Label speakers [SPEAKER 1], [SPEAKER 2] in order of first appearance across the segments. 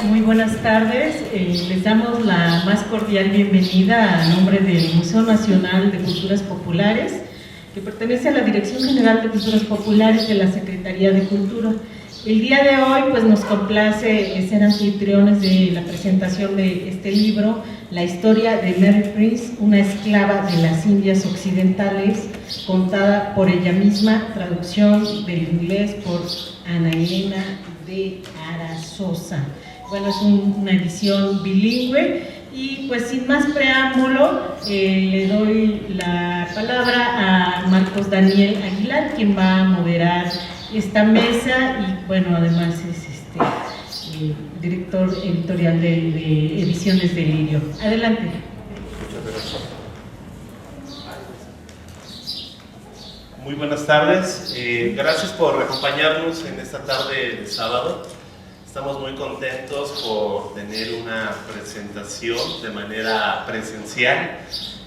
[SPEAKER 1] Muy buenas tardes. Les damos la más cordial bienvenida a nombre del Museo Nacional de Culturas Populares, que pertenece a la Dirección General de Culturas Populares de la Secretaría de Cultura. El día de hoy pues nos complace ser anfitriones de la presentación de este libro, La historia de Mary Prince, una esclava de las Indias Occidentales, contada por ella misma, traducción del inglés por Ana Elena de Arazosa. Bueno, es una edición bilingüe y pues sin más preámbulo le doy la palabra a Marcos Daniel Aguilar, quien va a moderar esta mesa y bueno, además es director editorial de Ediciones Delirio. Adelante.
[SPEAKER 2] Muchas gracias. Muy buenas tardes, gracias por acompañarnos en esta tarde de sábado. Estamos muy contentos por tener una presentación de manera presencial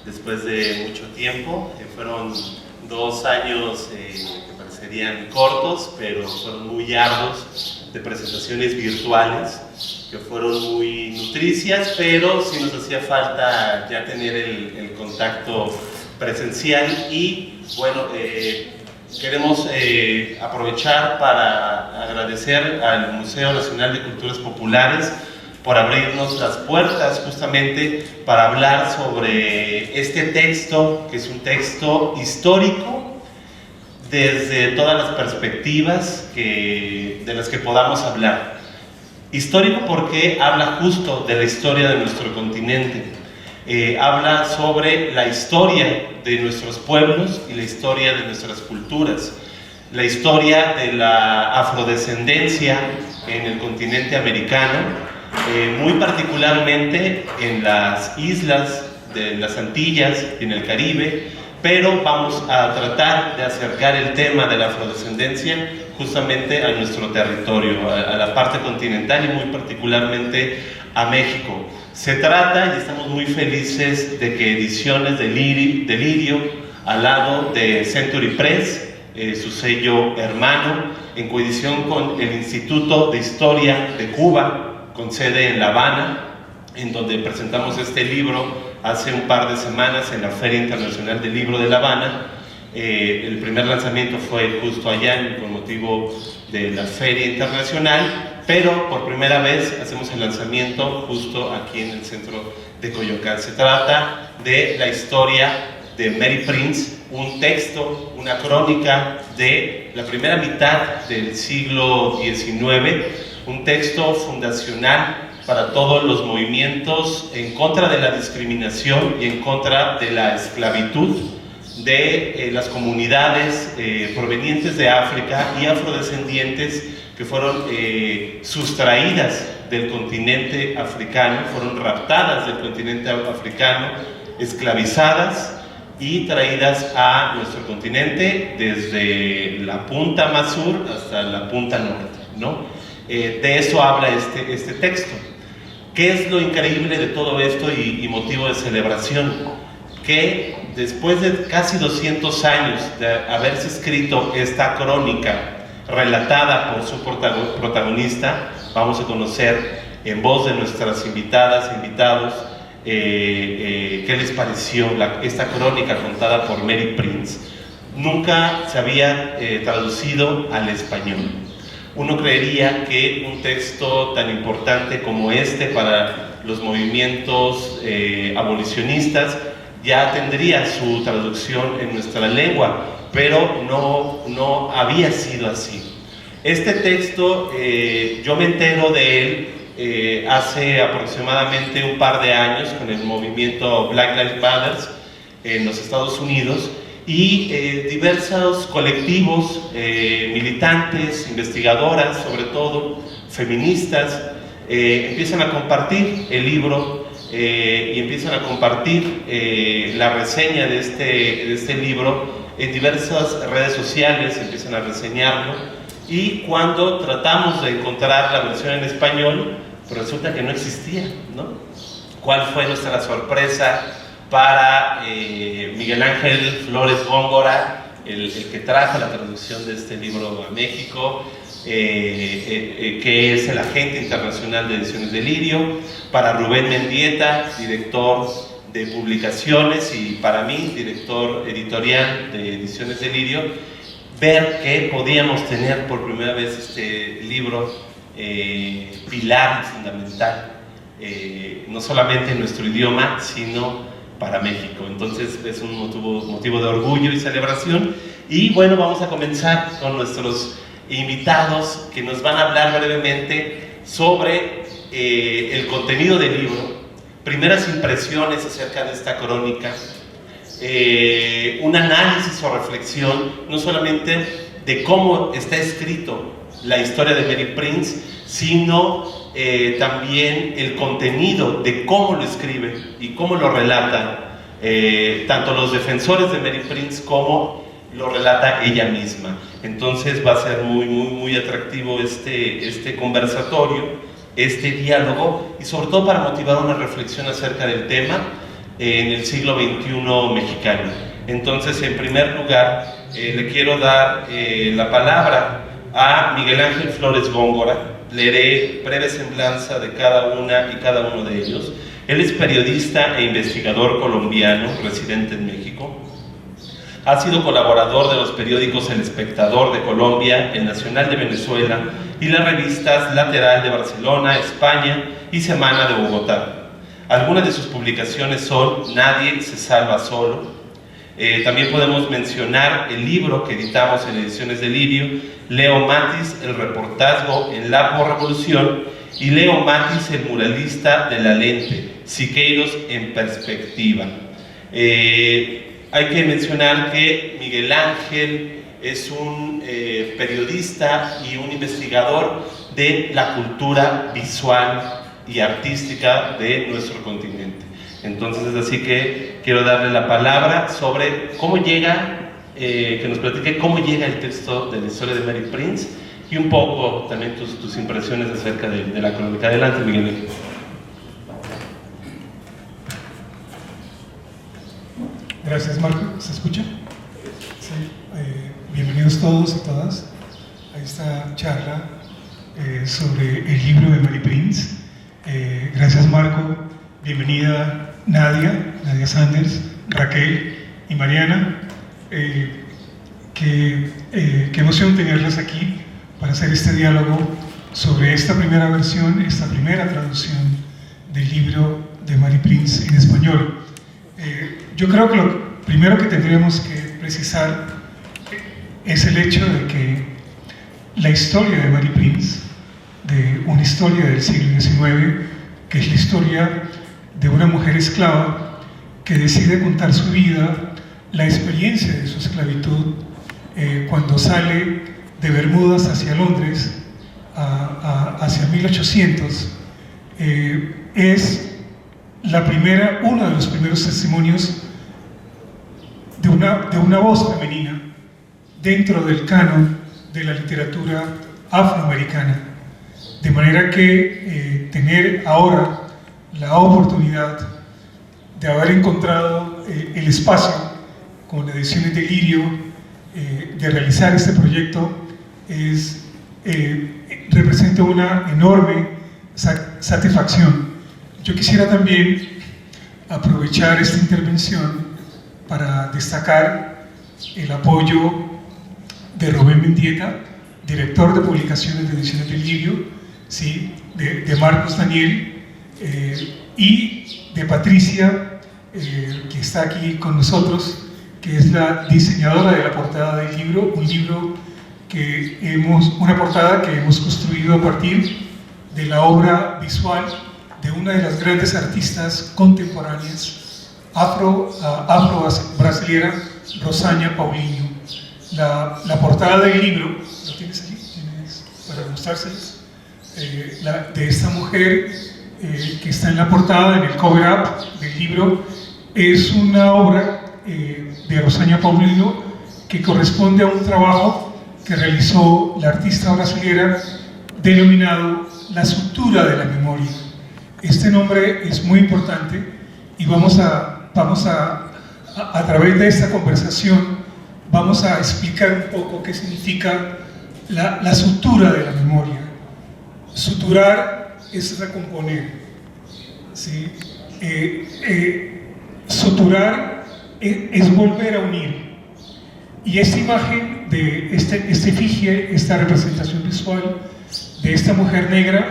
[SPEAKER 2] después de mucho tiempo. Fueron 2 años que parecerían cortos, pero fueron muy arduos, de presentaciones virtuales que fueron muy nutricias, pero sí nos hacía falta ya tener el contacto presencial y bueno, queremos aprovechar para agradecer al Museo Nacional de Culturas Populares por abrirnos las puertas justamente para hablar sobre este texto, que es un texto histórico desde todas las perspectivas de las que podamos hablar. Histórico porque habla justo de la historia de nuestro continente. Habla sobre la historia de nuestros pueblos y la historia de nuestras culturas, la historia de la afrodescendencia en el continente americano, muy particularmente en las islas de las Antillas y en el Caribe, pero vamos a tratar de acercar el tema de la afrodescendencia justamente a nuestro territorio, a la parte continental y muy particularmente a México. Se trata, y estamos muy felices de que Ediciones Delirio, al lado de Century Press, su sello hermano, en coedición con el Instituto de Historia de Cuba, con sede en La Habana, en donde presentamos este libro hace un par de semanas en la Feria Internacional del Libro de La Habana. El primer lanzamiento fue justo allá con motivo de la Feria Internacional, pero por primera vez hacemos el lanzamiento justo aquí en el centro de Coyoacán. Se trata de la historia de Mary Prince, un texto, una crónica de la primera mitad del siglo XIX, un texto fundacional para todos los movimientos en contra de la discriminación y en contra de la esclavitud de las comunidades provenientes de África y afrodescendientes que fueron sustraídas del continente africano, fueron raptadas del continente africano, esclavizadas y traídas a nuestro continente desde la punta más sur hasta la punta norte, ¿no? De eso habla este texto. ¿Qué es lo increíble de todo esto y motivo de celebración? Que después de casi 200 años de haberse escrito esta crónica relatada por su protagonista, vamos a conocer en voz de nuestras invitadas e invitados qué les pareció esta crónica contada por Mary Prince. Nunca se había traducido al español. Uno creería que un texto tan importante como este para los movimientos abolicionistas ya tendría su traducción en nuestra lengua, pero no había sido así. Este texto, yo me entero de él hace aproximadamente un par de años con el movimiento Black Lives Matter en los Estados Unidos, y diversos colectivos, militantes, investigadoras, sobre todo feministas, empiezan a compartir el libro y empiezan a compartir la reseña de este libro en diversas redes sociales, empiezan a reseñarlo, y cuando tratamos de encontrar la versión en español, pues resulta que no existía, ¿no? ¿Cuál fue nuestra sorpresa para Miguel Ángel Flores Góngora, el que trajo la traducción de este libro a México? que es el agente internacional de Ediciones Delirio, para Rubén Mendieta, director de publicaciones, y para mí, director editorial de Ediciones Delirio, ver que podíamos tener por primera vez este libro pilar y fundamental, no solamente en nuestro idioma, sino para México. Entonces es un motivo de orgullo y celebración. Y bueno, vamos a comenzar con nuestros invitados que nos van a hablar brevemente sobre el contenido del libro, primeras impresiones acerca de esta crónica, un análisis o reflexión no solamente de cómo está escrito la historia de Mary Prince, sino también el contenido de cómo lo escribe y cómo lo relata, tanto los defensores de Mary Prince como lo relata ella misma. Entonces va a ser muy atractivo este conversatorio, este diálogo, y sobre todo para motivar una reflexión acerca del tema en el siglo XXI mexicano. Entonces, en primer lugar, le quiero dar la palabra a Miguel Ángel Flores Góngora. Leeré breve semblanza de cada una y cada uno de ellos. Él es periodista e investigador colombiano, residente en México. Ha sido colaborador de los periódicos El Espectador de Colombia, El Nacional de Venezuela y las revistas Lateral de Barcelona, España y Semana de Bogotá. Algunas de sus publicaciones son Nadie se salva solo. También podemos mencionar el libro que editamos en Ediciones Delirio, Leo Matis, el reportazgo en la posrevolución, y Leo Matis, el muralista de la lente, Siqueiros en perspectiva. Hay que mencionar que Miguel Ángel es un periodista y un investigador de la cultura visual y artística de nuestro continente. Entonces es así que quiero darle la palabra sobre cómo llega, que nos platique cómo llega el texto de la historia de Mary Prince y un poco también tus impresiones acerca de la crónica. Adelante, Miguel.
[SPEAKER 3] Gracias, Marco. ¿Se escucha? Sí. Bienvenidos todos y todas a esta charla sobre el libro de Mary Prince. Gracias, Marco. Bienvenida Nadia Sanders, Raquel y Mariana. Qué emoción tenerlas aquí para hacer este diálogo sobre esta primera versión, esta primera traducción del libro de Mary Prince en español. Yo creo que lo primero que tendríamos que precisar es el hecho de que la historia de Mary Prince, de una historia del siglo XIX, que es la historia de una mujer esclava que decide contar su vida, la experiencia de su esclavitud, cuando sale de Bermudas hacia Londres, hacia 1800, es uno de los primeros testimonios de una voz femenina dentro del canon de la literatura afroamericana. De manera que tener ahora la oportunidad de haber encontrado el espacio con Ediciones Delirio, de realizar este proyecto, representa una enorme satisfacción. Yo quisiera también aprovechar esta intervención para destacar el apoyo de Rubén Mendieta, director de publicaciones de Ediciones Delirio, ¿sí? de Marcos Daniel, y de Patricia, que está aquí con nosotros, que es la diseñadora de la portada del libro, una portada que hemos construido a partir de la obra visual de una de las grandes artistas contemporáneas afro-brasilera, Rosaña Paulinho. La portada del libro, ¿lo tienes aquí? ¿Tienes para mostrárselos? De esta mujer que está en la portada, en el cover up del libro, es una obra de Rosaña Paulinho que corresponde a un trabajo que realizó la artista brasilera denominado La Sutura de la Memoria. Este nombre es muy importante y vamos a través de esta conversación, vamos a explicar un poco qué significa la sutura de la memoria. Suturar es recomponer, ¿sí? Suturar es volver a unir. Y esta imagen de este efigie, esta representación visual de esta mujer negra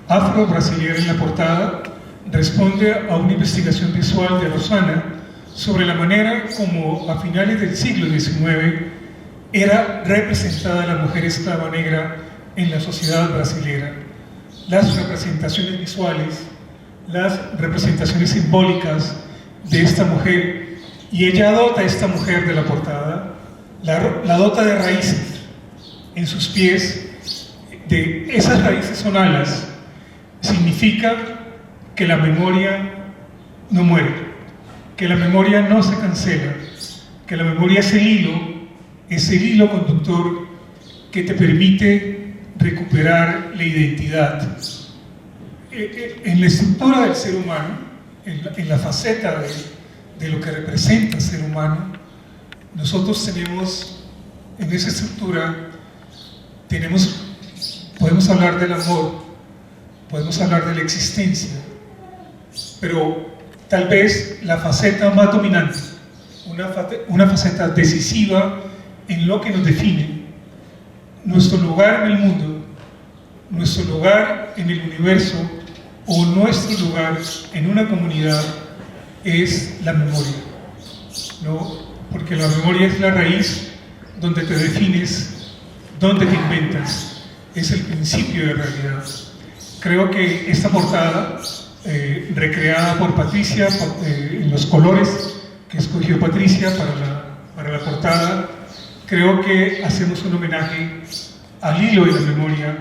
[SPEAKER 3] afro-brasileña en la portada, responde a una investigación visual de Rosana sobre la manera como a finales del siglo XIX era representada la mujer esclava negra en la sociedad brasileña. Las representaciones visuales, las representaciones simbólicas de esta mujer, y ella dota a esta mujer de la portada, la dota de raíces en sus pies. De esas raíces son alas. Significa que la memoria no muere, que la memoria no se cancela, que la memoria es el hilo conductor que te permite recuperar la identidad. En la estructura del ser humano, en la faceta de lo que representa el ser humano, nosotros tenemos, en esa estructura, podemos hablar del amor, podemos hablar de la existencia, pero tal vez la faceta más dominante, una faceta decisiva en lo que nos define, nuestro lugar en el mundo, nuestro lugar en el universo o nuestro lugar en una comunidad es la memoria, ¿no? Porque la memoria es la raíz donde te defines, donde te inventas, es el principio de realidad. Creo que esta portada, recreada por Patricia, en los colores que escogió Patricia para la portada, creo que hacemos un homenaje al hilo de la memoria,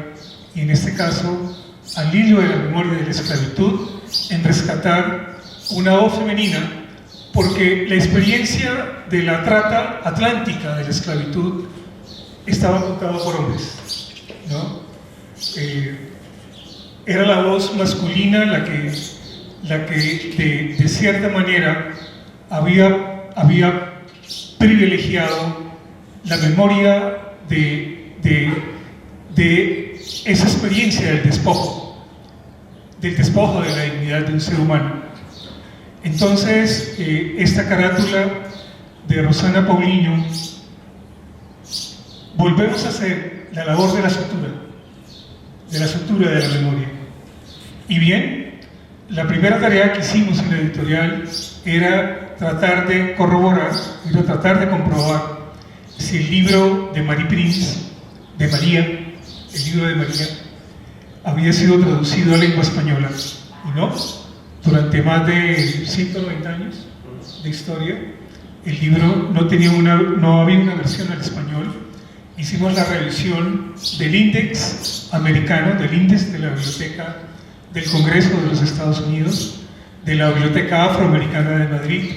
[SPEAKER 3] y en este caso al hilo de la memoria de la esclavitud, en rescatar una voz femenina, porque la experiencia de la trata atlántica de la esclavitud estaba contada por hombres, ¿no? Era la voz masculina la que de cierta manera había privilegiado la memoria de esa experiencia del despojo de la dignidad de un ser humano. Entonces, esta carátula de Rosana Paulinho, volvemos a hacer la labor de la sutura de la memoria. Y bien, la primera tarea que hicimos en la editorial era tratar de corroborar, era tratar de comprobar si el libro de Marie Prince, el libro de María, había sido traducido a lengua española. Y no, durante más de 190 años de historia, el libro no había una versión al español. Hicimos la revisión del índice americano, del índice de la Biblioteca del Congreso de los Estados Unidos, de la Biblioteca Afroamericana de Madrid,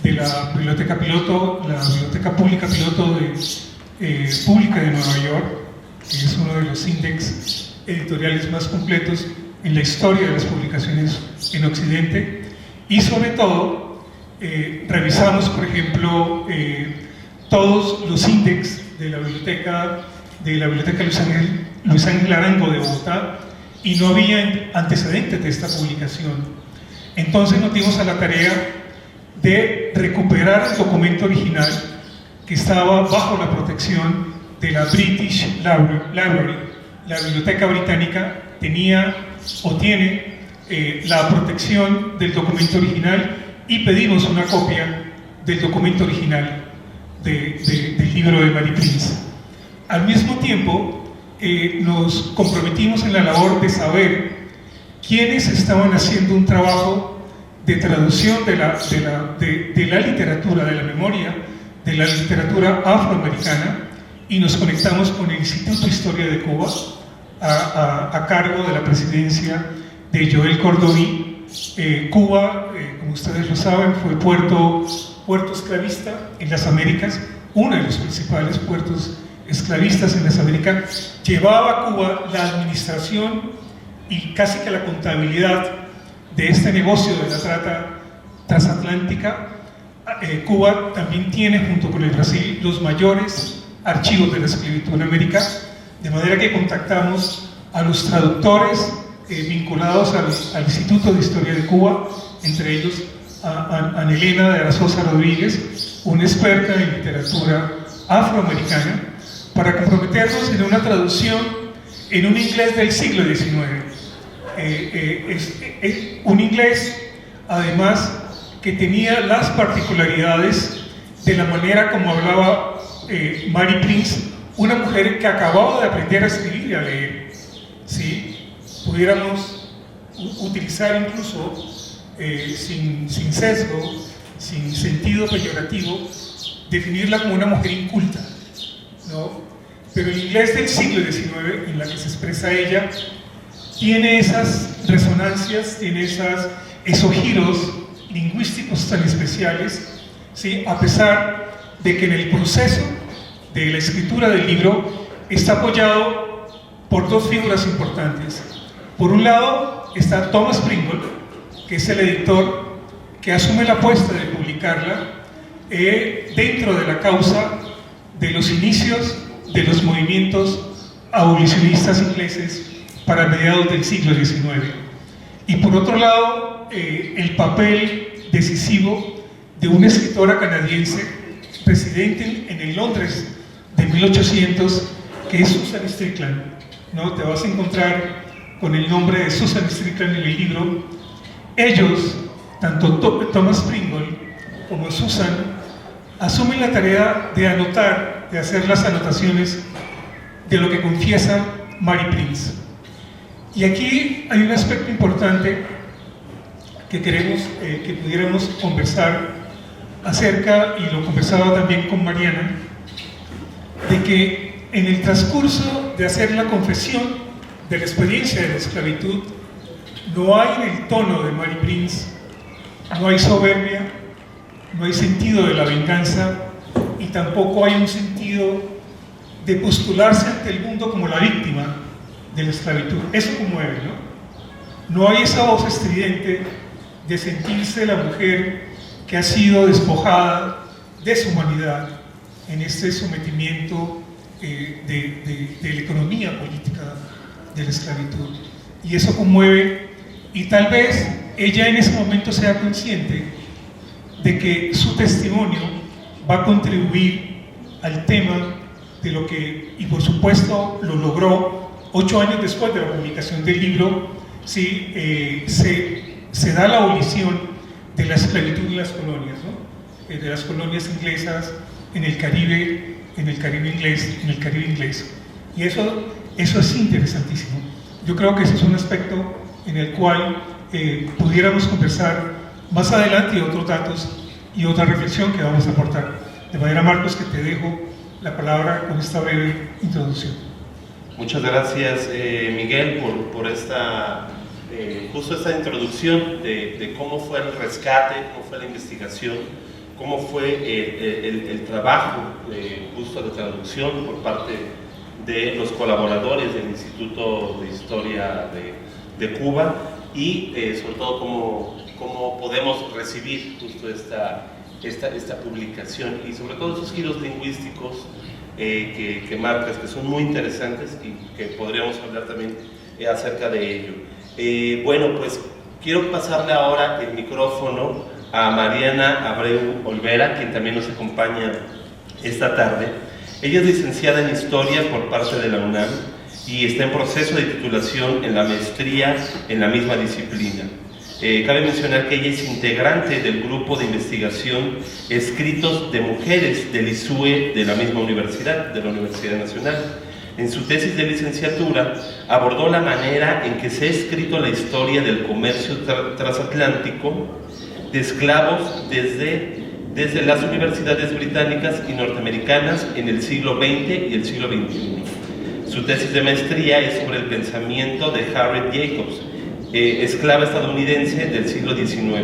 [SPEAKER 3] de la Biblioteca Piloto, la Biblioteca Pública Piloto Pública de Nueva York, que es uno de los índices editoriales más completos en la historia de las publicaciones en Occidente, y sobre todo revisamos, por ejemplo, todos los índices de la biblioteca Luis Ángel Arango de Bogotá, y no había antecedentes de esta publicación. Entonces nos dimos a la tarea de recuperar el documento original que estaba bajo la protección de la British Library. La biblioteca británica tenía o tiene la protección del documento original, y pedimos una copia del documento original del libro de Marie Prince. Al mismo tiempo, nos comprometimos en la labor de saber quiénes estaban haciendo un trabajo de traducción de la literatura, de la memoria, de la literatura afroamericana, y nos conectamos con el Instituto de Historia de Cuba, a cargo de la presidencia de Joel Cordoví. Cuba, como ustedes lo saben, fue puerto esclavista en las Américas, uno de los principales puertos esclavistas en las Américas. Llevaba a Cuba la administración y casi que la contabilidad de este negocio de la trata transatlántica. Cuba también tiene, junto con el Brasil, los mayores archivos de la esclavitud en América, De manera que contactamos a los traductores vinculados al Instituto de Historia de Cuba, entre ellos a Ana Elena de Arazosa Rodríguez, una experta en literatura afroamericana, para comprometernos en una traducción en un inglés del siglo XIX. Un inglés, además, que tenía las particularidades de la manera como hablaba Mary Prince, una mujer que acababa de aprender a escribir y a leer. ¿Sí? Pudiéramos utilizar incluso, sin sesgo, sin sentido peyorativo, definirla como una mujer inculta, ¿no? Pero el inglés del siglo XIX, en la que se expresa ella, tiene esas resonancias, tiene esos giros lingüísticos tan especiales, ¿sí? A pesar de que en el proceso de la escritura del libro está apoyado por dos figuras importantes. Por un lado está Thomas Pringle, que es el editor que asume la apuesta de publicarla dentro de la causa de los inicios de los movimientos abolicionistas ingleses para mediados del siglo XIX. Y por otro lado, el papel decisivo de una escritora canadiense residente en el Londres de 1800, que es Susan Strickland, ¿no? Te vas a encontrar con el nombre de Susan Strickland en el libro. Ellos, tanto Thomas Pringle como Susan, asumen la tarea de anotar, de hacer las anotaciones de lo que confiesa Mary Prince. Y aquí hay un aspecto importante que queremos que pudiéramos conversar acerca, y lo conversaba también con Mariana, de que en el transcurso de hacer la confesión de la experiencia de la esclavitud, no hay en el tono de Mary Prince, no hay soberbia, no hay sentido de la venganza, y tampoco hay un sentido de postularse ante el mundo como la víctima de la esclavitud. Eso conmueve, ¿no? No hay esa voz estridente de sentirse la mujer que ha sido despojada de su humanidad en este sometimiento de la economía política de la esclavitud. Y eso conmueve, y tal vez ella en ese momento sea consciente de que su testimonio va a contribuir al tema de lo que, y por supuesto lo logró 8 años después de la publicación del libro, ¿sí? Se da la abolición de la esclavitud en las colonias, ¿no? De las colonias inglesas en el Caribe inglés. Y eso es interesantísimo. Yo creo que ese es un aspecto en el cual pudiéramos conversar más adelante, y otros datos y otra reflexión que vamos a aportar. De manera, Marcos, que te dejo la palabra con esta breve introducción.
[SPEAKER 2] Muchas gracias, Miguel, por justo esta introducción de cómo fue el rescate, cómo fue la investigación, cómo fue el trabajo justo de traducción por parte de los colaboradores del Instituto de Historia de Cuba, y sobre todo cómo podemos recibir justo esta publicación, y sobre todo esos giros lingüísticos que marcas, que son muy interesantes y que podríamos hablar también acerca de ello. Bueno, pues quiero pasarle ahora el micrófono a Mariana Abreu Olvera, quien también nos acompaña esta tarde. Ella es licenciada en Historia por parte de la UNAM y está en proceso de titulación en la maestría en la misma disciplina. Cabe mencionar que ella es integrante del grupo de investigación Escritos de Mujeres del ISUE de la misma universidad, de la Universidad Nacional. En su tesis de licenciatura abordó la manera en que se ha escrito la historia del comercio transatlántico de esclavos desde las universidades británicas y norteamericanas en el siglo XX y el siglo XXI. Su tesis de maestría es sobre el pensamiento de Harriet Jacobs, esclava estadounidense del siglo XIX.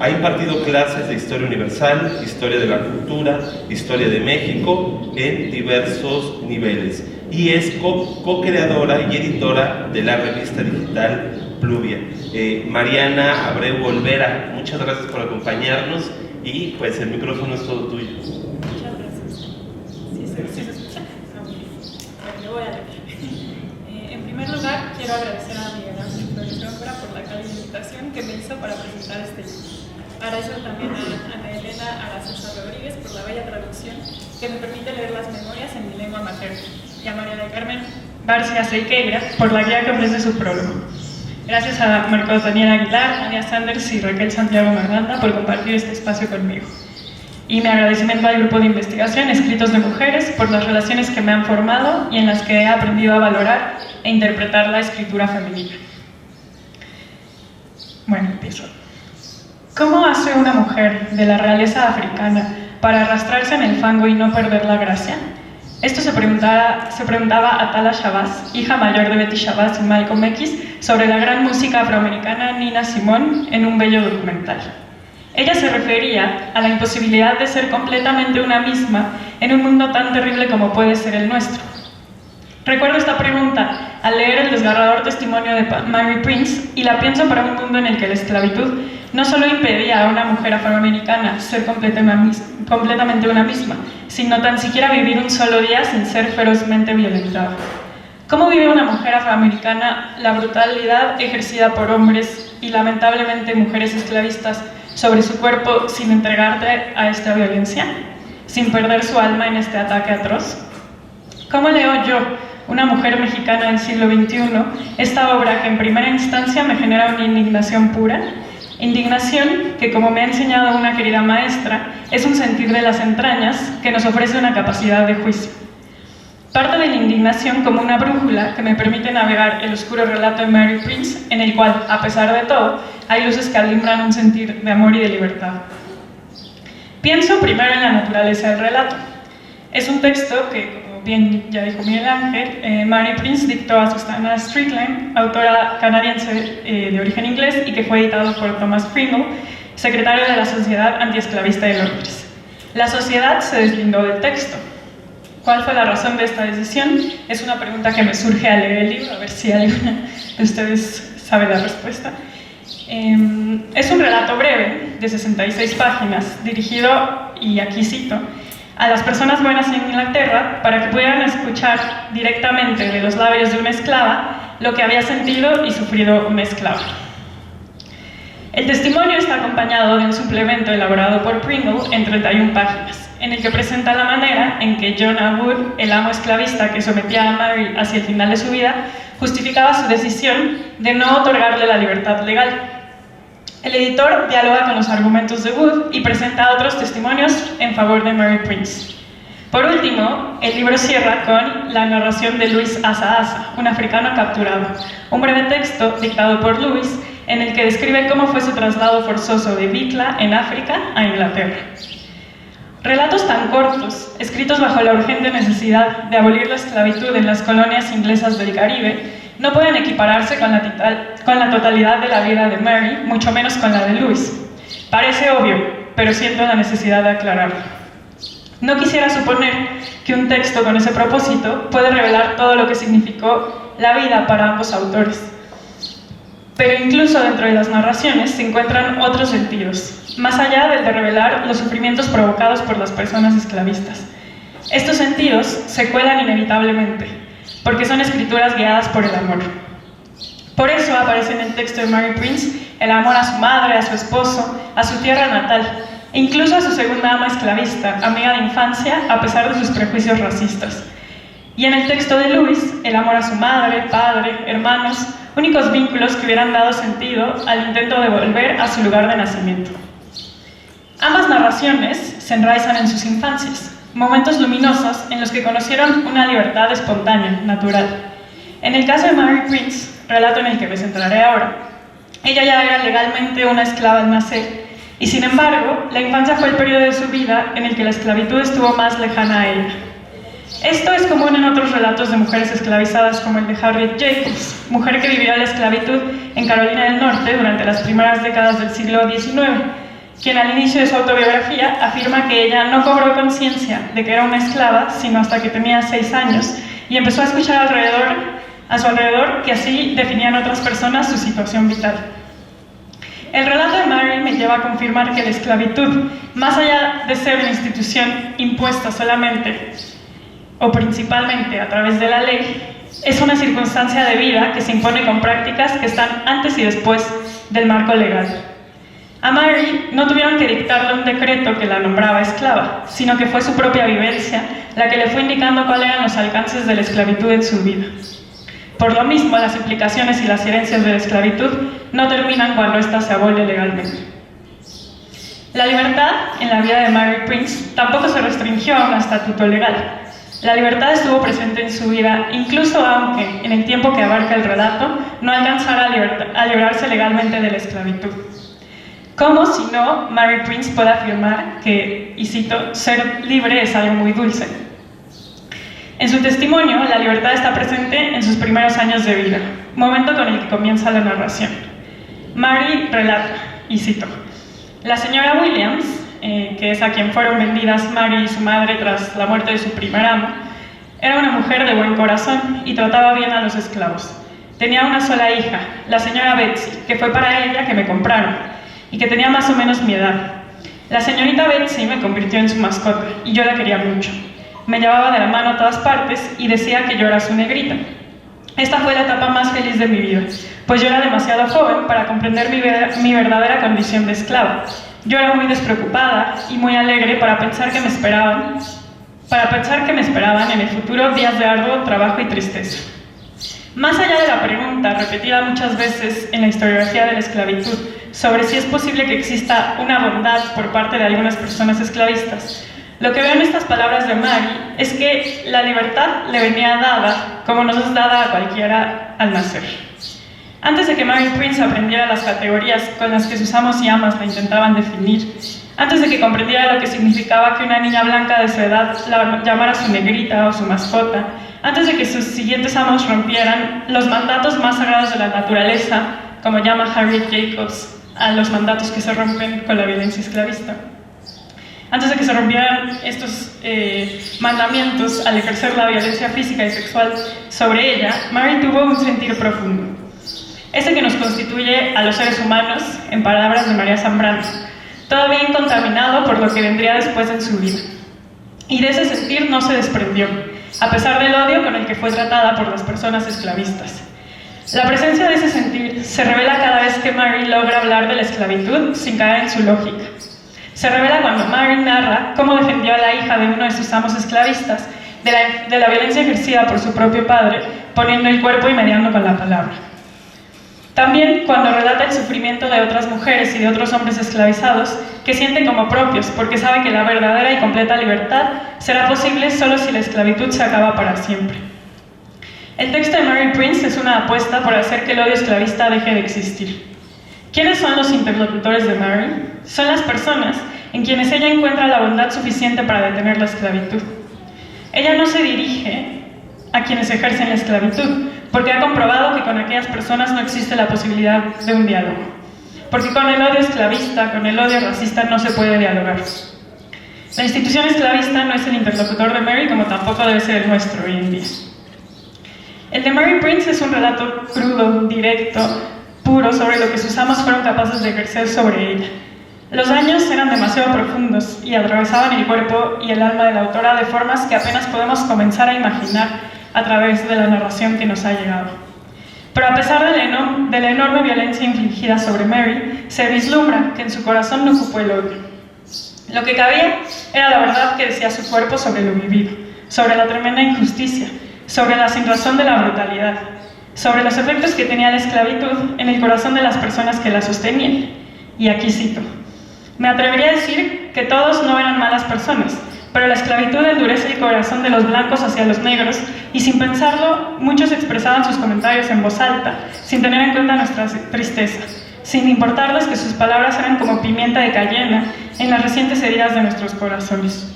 [SPEAKER 2] Ha impartido clases de Historia Universal, Historia de la Cultura, Historia de México en diversos niveles, y es co-creadora y editora de la revista digital Pluvia. Mariana Abreu Olvera, muchas gracias por acompañarnos, y pues el micrófono es todo tuyo.
[SPEAKER 4] Muchas gracias. ¿Sí se escucha? Me voy a leer. quiero agradecer a Miguel Ángel Flores Góngora por la cálida invitación que me hizo para presentar este libro. Agradezco también a Ana Elena Aracesa Rodríguez por la bella traducción que me permite leer las memorias en mi lengua materna, y a María del Carmen Barcia Seiqueira por la guía que ofrece su prólogo. Gracias a Marcos Daniel Aguilar, Ania Sanders y Raquel Santiago Maganda por compartir este espacio conmigo. Y mi agradecimiento al grupo de investigación Escritos de Mujeres por las relaciones que me han formado y en las que he aprendido a valorar e interpretar la escritura femenina. Bueno, empiezo. ¿Cómo hace una mujer de la realeza africana para arrastrarse en el fango y no perder la gracia? Esto se preguntaba Atala Shabazz, hija mayor de Betty Shabazz y Malcolm X, sobre la gran música afroamericana Nina Simone en un bello documental. Ella se refería a la imposibilidad de ser completamente una misma en un mundo tan terrible como puede ser el nuestro. Recuerdo esta pregunta al leer el desgarrador testimonio de Mary Prince y la pienso para un mundo en el que la esclavitud no solo impedía a una mujer afroamericana ser completamente una misma, sino tan siquiera vivir un solo día sin ser ferozmente violentada. ¿Cómo vive una mujer afroamericana la brutalidad ejercida por hombres y lamentablemente mujeres esclavistas sobre su cuerpo sin entregarte a esta violencia, sin perder su alma en este ataque atroz? ¿Cómo leo yo, una mujer mexicana del siglo XXI, esta obra que en primera instancia me genera una indignación pura? Indignación que, como me ha enseñado una querida maestra, es un sentir de las entrañas que nos ofrece una capacidad de juicio. Parte de la indignación como una brújula que me permite navegar el oscuro relato de Mary Prince, en el cual, a pesar de todo, hay luces que alumbran un sentir de amor y de libertad. Pienso primero en la naturaleza del relato. Es un texto que, como bien ya dijo Miguel Ángel, Mary Prince dictó a Susanna Strickland, autora canadiense de origen inglés y que fue editado por Thomas Pringle, secretario de la Sociedad Antiesclavista de Londres. La sociedad se deslindó del texto. ¿Cuál fue la razón de esta decisión? Es una pregunta que me surge al leer el libro, a ver si alguna de ustedes sabe la respuesta. Es un relato breve, de 66 páginas, dirigido, y aquí cito, a las personas buenas en Inglaterra para que pudieran escuchar directamente de los labios de una esclava lo que había sentido y sufrido una esclava. El testimonio está acompañado de un suplemento elaborado por Pringle en 31 páginas, en el que presenta la manera en que Jonah Wood, el amo esclavista que sometía a Mary hacia el final de su vida, justificaba su decisión de no otorgarle la libertad legal. El editor dialoga con los argumentos de Wood y presenta otros testimonios en favor de Mary Prince. Por último, el libro cierra con la narración de Luis Asa Asa, un africano capturado, un breve texto dictado por Luis en el que describe cómo fue su traslado forzoso de Bicla, en África, a Inglaterra. Relatos tan cortos, escritos bajo la urgente necesidad de abolir la esclavitud en las colonias inglesas del Caribe, no pueden equipararse con la totalidad de la vida de Mary, mucho menos con la de Louis. Parece obvio, pero siento la necesidad de aclararlo. No quisiera suponer que un texto con ese propósito puede revelar todo lo que significó la vida para ambos autores. Pero incluso dentro de las narraciones se encuentran otros sentidos, más allá del de revelar los sufrimientos provocados por las personas esclavistas. Estos sentidos se cuelan inevitablemente, porque son escrituras guiadas por el amor. Por eso aparece en el texto de Mary Prince el amor a su madre, a su esposo, a su tierra natal, e incluso a su segunda ama esclavista, amiga de infancia, a pesar de sus prejuicios racistas. Y en el texto de Louis, el amor a su madre, padre, hermanos, únicos vínculos que hubieran dado sentido al intento de volver a su lugar de nacimiento. Ambas narraciones se enraizan en sus infancias, momentos luminosos en los que conocieron una libertad espontánea, natural. En el caso de Mary Prince, relato en el que me centraré ahora, ella ya era legalmente una esclava al nacer, y sin embargo, la infancia fue el periodo de su vida en el que la esclavitud estuvo más lejana a ella. Esto es común en otros relatos de mujeres esclavizadas, como el de Harriet Jacobs, mujer que vivió la esclavitud en Carolina del Norte durante las primeras décadas del siglo XIX, quien al inicio de su autobiografía afirma que ella no cobró conciencia de que era una esclava sino hasta que tenía 6 años y empezó a escuchar a su alrededor que así definían otras personas su situación vital. El relato de Mary me lleva a confirmar que la esclavitud, más allá de ser una institución impuesta solamente o principalmente a través de la ley, es una circunstancia de vida que se impone con prácticas que están antes y después del marco legal. A Mary no tuvieron que dictarle un decreto que la nombraba esclava, sino que fue su propia vivencia la que le fue indicando cuáles eran los alcances de la esclavitud en su vida. Por lo mismo, las implicaciones y las herencias de la esclavitud no terminan cuando ésta se abole legalmente. La libertad en la vida de Mary Prince tampoco se restringió a un estatuto legal. La libertad estuvo presente en su vida, incluso aunque, en el tiempo que abarca el relato, no alcanzara a librarse legalmente de la esclavitud. ¿Cómo, si no, Mary Prince puede afirmar que, y cito, ser libre es algo muy dulce? En su testimonio, la libertad está presente en sus primeros años de vida, momento con el que comienza la narración. Mary relata, y cito, la señora Williams, que es a quien fueron vendidas Mary y su madre tras la muerte de su primer amo, era una mujer de buen corazón y trataba bien a los esclavos. Tenía una sola hija, la señora Betsy, que fue para ella que me compraron, y que tenía más o menos mi edad. La señorita Betsy me convirtió en su mascota, y yo la quería mucho. Me llevaba de la mano a todas partes y decía que yo era su negrita. Esta fue la etapa más feliz de mi vida, pues yo era demasiado joven para comprender mi verdadera condición de esclava. Yo era muy despreocupada y muy alegre para pensar que me esperaban en el futuro días de arduo trabajo y tristeza. Más allá de la pregunta, repetida muchas veces en la historiografía de la esclavitud, sobre si es posible que exista una bondad por parte de algunas personas esclavistas, lo que veo en estas palabras de Mary es que la libertad le venía dada, como nos es dada a cualquiera al nacer. Antes de que Mary Prince aprendiera las categorías con las que sus amos y amas la intentaban definir, antes de que comprendiera lo que significaba que una niña blanca de su edad la llamara su negrita o su mascota, antes de que sus siguientes amos rompieran los mandatos más sagrados de la naturaleza, como llama Harriet Jacobs a los mandatos que se rompen con la violencia esclavista. Antes de que se rompieran estos mandamientos al ejercer la violencia física y sexual sobre ella, Mary tuvo un sentir profundo. Ese que nos constituye a los seres humanos, en palabras de María Zambrano, todavía incontaminado por lo que vendría después en su vida. Y de ese sentir no se desprendió, a pesar del odio con el que fue tratada por las personas esclavistas. La presencia de ese sentir se revela cada vez que Mary logra hablar de la esclavitud sin caer en su lógica. Se revela cuando Mary narra cómo defendió a la hija de uno de sus amos esclavistas de la violencia ejercida por su propio padre, poniendo el cuerpo y mediando con la palabra. También cuando relata el sufrimiento de otras mujeres y de otros hombres esclavizados que sienten como propios porque saben que la verdadera y completa libertad será posible solo si la esclavitud se acaba para siempre. El texto de Mary Prince es una apuesta por hacer que el odio esclavista deje de existir. ¿Quiénes son los interlocutores de Mary? Son las personas en quienes ella encuentra la bondad suficiente para detener la esclavitud. Ella no se dirige a quienes ejercen la esclavitud, porque ha comprobado que con aquellas personas no existe la posibilidad de un diálogo. Porque con el odio esclavista, con el odio racista no se puede dialogar. La institución esclavista no es el interlocutor de Mary, como tampoco debe ser el nuestro hoy en día. El de Mary Prince es un relato crudo, directo, puro sobre lo que sus amos fueron capaces de ejercer sobre ella. Los daños eran demasiado profundos y atravesaban el cuerpo y el alma de la autora de formas que apenas podemos comenzar a imaginar a través de la narración que nos ha llegado. Pero a pesar de la enorme violencia infligida sobre Mary, se vislumbra que en su corazón no ocupó el odio. Lo que cabía era la verdad que decía su cuerpo sobre lo vivido, sobre la tremenda injusticia, sobre la sinrazón de la brutalidad, sobre los efectos que tenía la esclavitud en el corazón de las personas que la sostenían. Y aquí cito: me atrevería a decir que todos no eran malas personas, pero la esclavitud endurece el corazón de los blancos hacia los negros y sin pensarlo, muchos expresaban sus comentarios en voz alta, sin tener en cuenta nuestra tristeza, sin importarles que sus palabras eran como pimienta de cayena en las recientes heridas de nuestros corazones.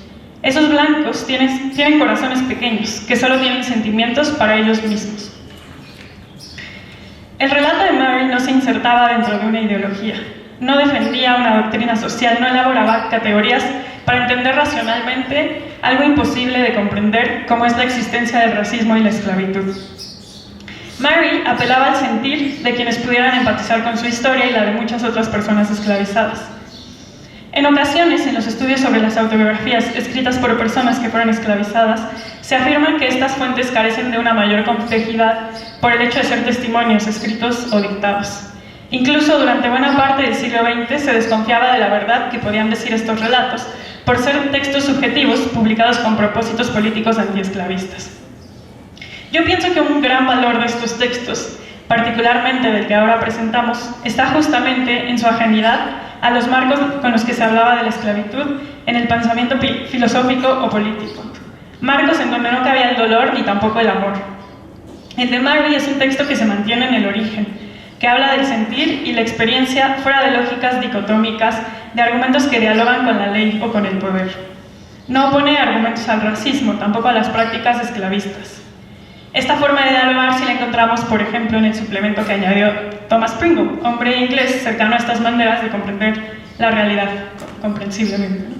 [SPEAKER 4] Esos blancos tienen corazones pequeños, que solo tienen sentimientos para ellos mismos. El relato de Mary no se insertaba dentro de una ideología, no defendía una doctrina social, no elaboraba categorías para entender racionalmente algo imposible de comprender, como es la existencia del racismo y la esclavitud. Mary apelaba al sentir de quienes pudieran empatizar con su historia y la de muchas otras personas esclavizadas. En ocasiones, en los estudios sobre las autobiografías escritas por personas que fueron esclavizadas, se afirma que estas fuentes carecen de una mayor complejidad por el hecho de ser testimonios escritos o dictados. Incluso durante buena parte del siglo XX se desconfiaba de la verdad que podían decir estos relatos, por ser textos subjetivos publicados con propósitos políticos antiesclavistas. Yo pienso que un gran valor de estos textos, particularmente del que ahora presentamos, está justamente en su ajenidad a los marcos con los que se hablaba de la esclavitud en el pensamiento filosófico o político. Marcos en donde no cabía el dolor ni tampoco el amor. El de Mary es un texto que se mantiene en el origen, que habla del sentir y la experiencia fuera de lógicas dicotómicas, de argumentos que dialogan con la ley o con el poder. No opone argumentos al racismo, tampoco a las prácticas esclavistas. Esta forma de dialogar sí la encontramos, por ejemplo, en el suplemento que añadió Thomas Pringle, hombre inglés cercano a estas maneras de comprender la realidad, comprensiblemente, ¿no?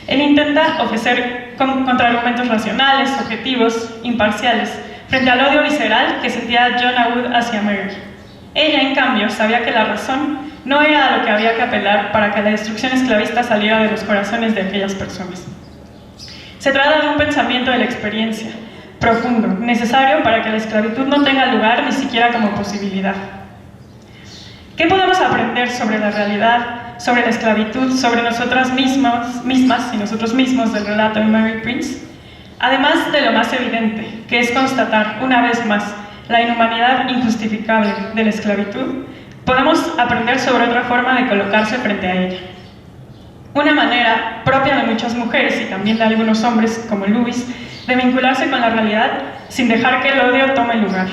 [SPEAKER 4] Él intenta ofrecer contraargumentos racionales, objetivos, imparciales, frente al odio visceral que sentía Jonah Wood hacia Mary. Ella, en cambio, sabía que la razón no era a lo que había que apelar para que la destrucción esclavista saliera de los corazones de aquellas personas. Se trata de un pensamiento de la experiencia, profundo, necesario para que la esclavitud no tenga lugar ni siquiera como posibilidad. ¿Qué podemos aprender sobre la realidad, sobre la esclavitud, sobre nosotras mismas y nosotros mismos del relato de Mary Prince? Además de lo más evidente, que es constatar, una vez más, la inhumanidad injustificable de la esclavitud, podemos aprender sobre otra forma de colocarse frente a ella. Una manera propia de muchas mujeres y también de algunos hombres, como Lewis, de vincularse con la realidad sin dejar que el odio tome lugar.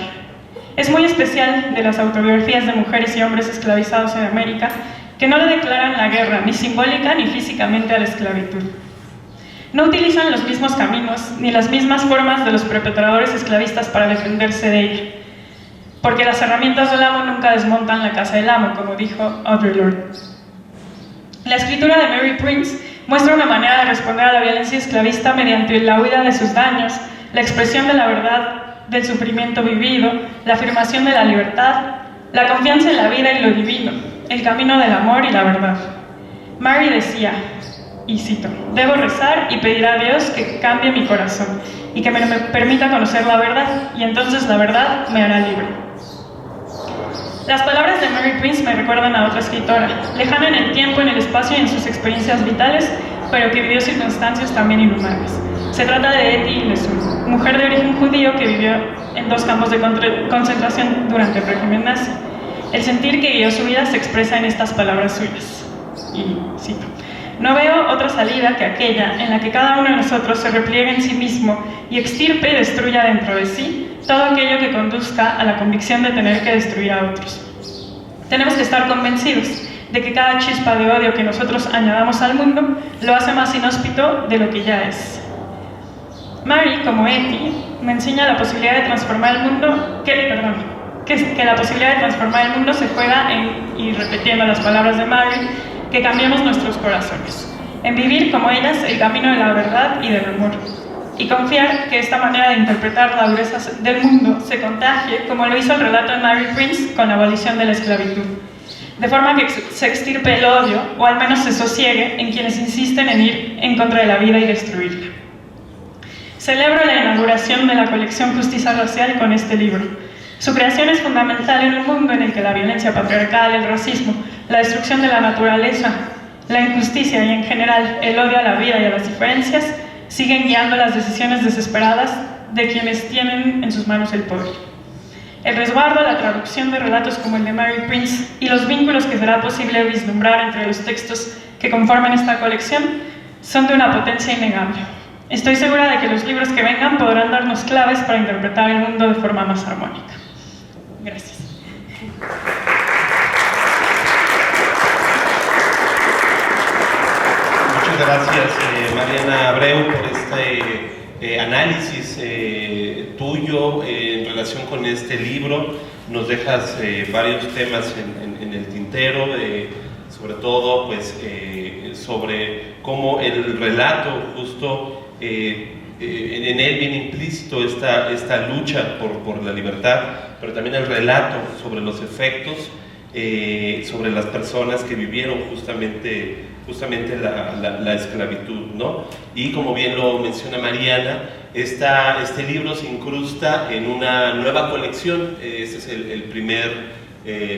[SPEAKER 4] Es muy especial de las autobiografías de mujeres y hombres esclavizados en América que no le declaran la guerra ni simbólica ni físicamente a la esclavitud. No utilizan los mismos caminos ni las mismas formas de los perpetradores esclavistas para defenderse de ella, porque las herramientas del amo nunca desmontan la casa del amo, como dijo Audre Lorde. La escritura de Mary Prince muestra una manera de responder a la violencia esclavista mediante la huida de sus daños, la expresión de la verdad del sufrimiento vivido, la afirmación de la libertad, la confianza en la vida y lo divino, el camino del amor y la verdad. Mary decía, y cito, «Debo rezar y pedir a Dios que cambie mi corazón y que me permita conocer la verdad, y entonces la verdad me hará libre». Las palabras de Mary Prince me recuerdan a otra escritora, lejana en el tiempo, en el espacio y en sus experiencias vitales, pero que vivió circunstancias también inhumanas. Se trata de Etty Hillesum, mujer de origen judío que vivió en 2 campos de concentración durante el régimen nazi. El sentir que guió su vida se expresa en estas palabras suyas, y cito, «No veo otra salida que aquella en la que cada uno de nosotros se repliegue en sí mismo y extirpe y destruya dentro de sí todo aquello que conduzca a la convicción de tener que destruir a otros. Tenemos que estar convencidos de que cada chispa de odio que nosotros añadamos al mundo lo hace más inhóspito de lo que ya es». Mary, como Etty, me enseña la posibilidad de transformar el mundo, que la posibilidad de transformar el mundo se juega en, y repitiendo las palabras de Mary, que cambiemos nuestros corazones, en vivir como ellas el camino de la verdad y del amor, y confiar que esta manera de interpretar la dureza del mundo se contagie, como lo hizo el relato de Mary Prince con la abolición de la esclavitud, de forma que se extirpe el odio, o al menos se sosiegue en quienes insisten en ir en contra de la vida y destruirla. Celebro la inauguración de la colección Justicia Racial con este libro. Su creación es fundamental en un mundo en el que la violencia patriarcal, el racismo, la destrucción de la naturaleza, la injusticia y en general el odio a la vida y a las diferencias siguen guiando las decisiones desesperadas de quienes tienen en sus manos el poder. El resguardo, la traducción de relatos como el de Mary Prince y los vínculos que será posible vislumbrar entre los textos que conforman esta colección son de una potencia innegable. Estoy segura de que los libros que vengan podrán darnos claves para interpretar el mundo de forma más armónica. Gracias.
[SPEAKER 2] Muchas gracias, Mariana Abreu, por este análisis tuyo en relación con este libro. Nos dejas varios temas en el tintero, sobre todo pues, sobre cómo el relato justo en él viene implícito esta lucha por la libertad, pero también el relato sobre los efectos sobre las personas que vivieron justamente justamente la esclavitud, ¿no? Y como bien lo menciona Mariana, este libro se incrusta en una nueva colección. Este es el primer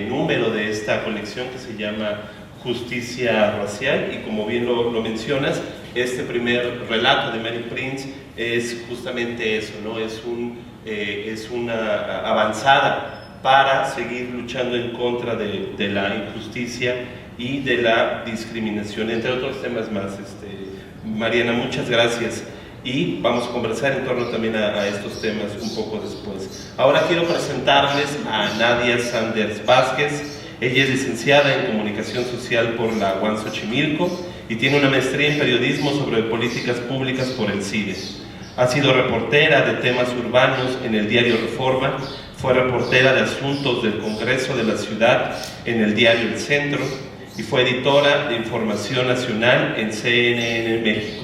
[SPEAKER 2] número de esta colección, que se llama Justicia Racial, y como bien lo mencionas, este primer relato de Mary Prince es justamente eso, ¿no? Es una avanzada para seguir luchando en contra de la injusticia y de la discriminación, entre otros temas más. Mariana, muchas gracias, y vamos a conversar en torno también a estos temas un poco después. Ahora quiero presentarles a Nadia Sanders Vázquez. Ella es licenciada en Comunicación Social por la UAM Xochimilco y tiene una maestría en Periodismo sobre Políticas Públicas por el CIDE. Ha sido reportera de temas urbanos en el diario Reforma, fue reportera de asuntos del Congreso de la Ciudad en el diario El Centro y fue editora de Información Nacional en CNN México.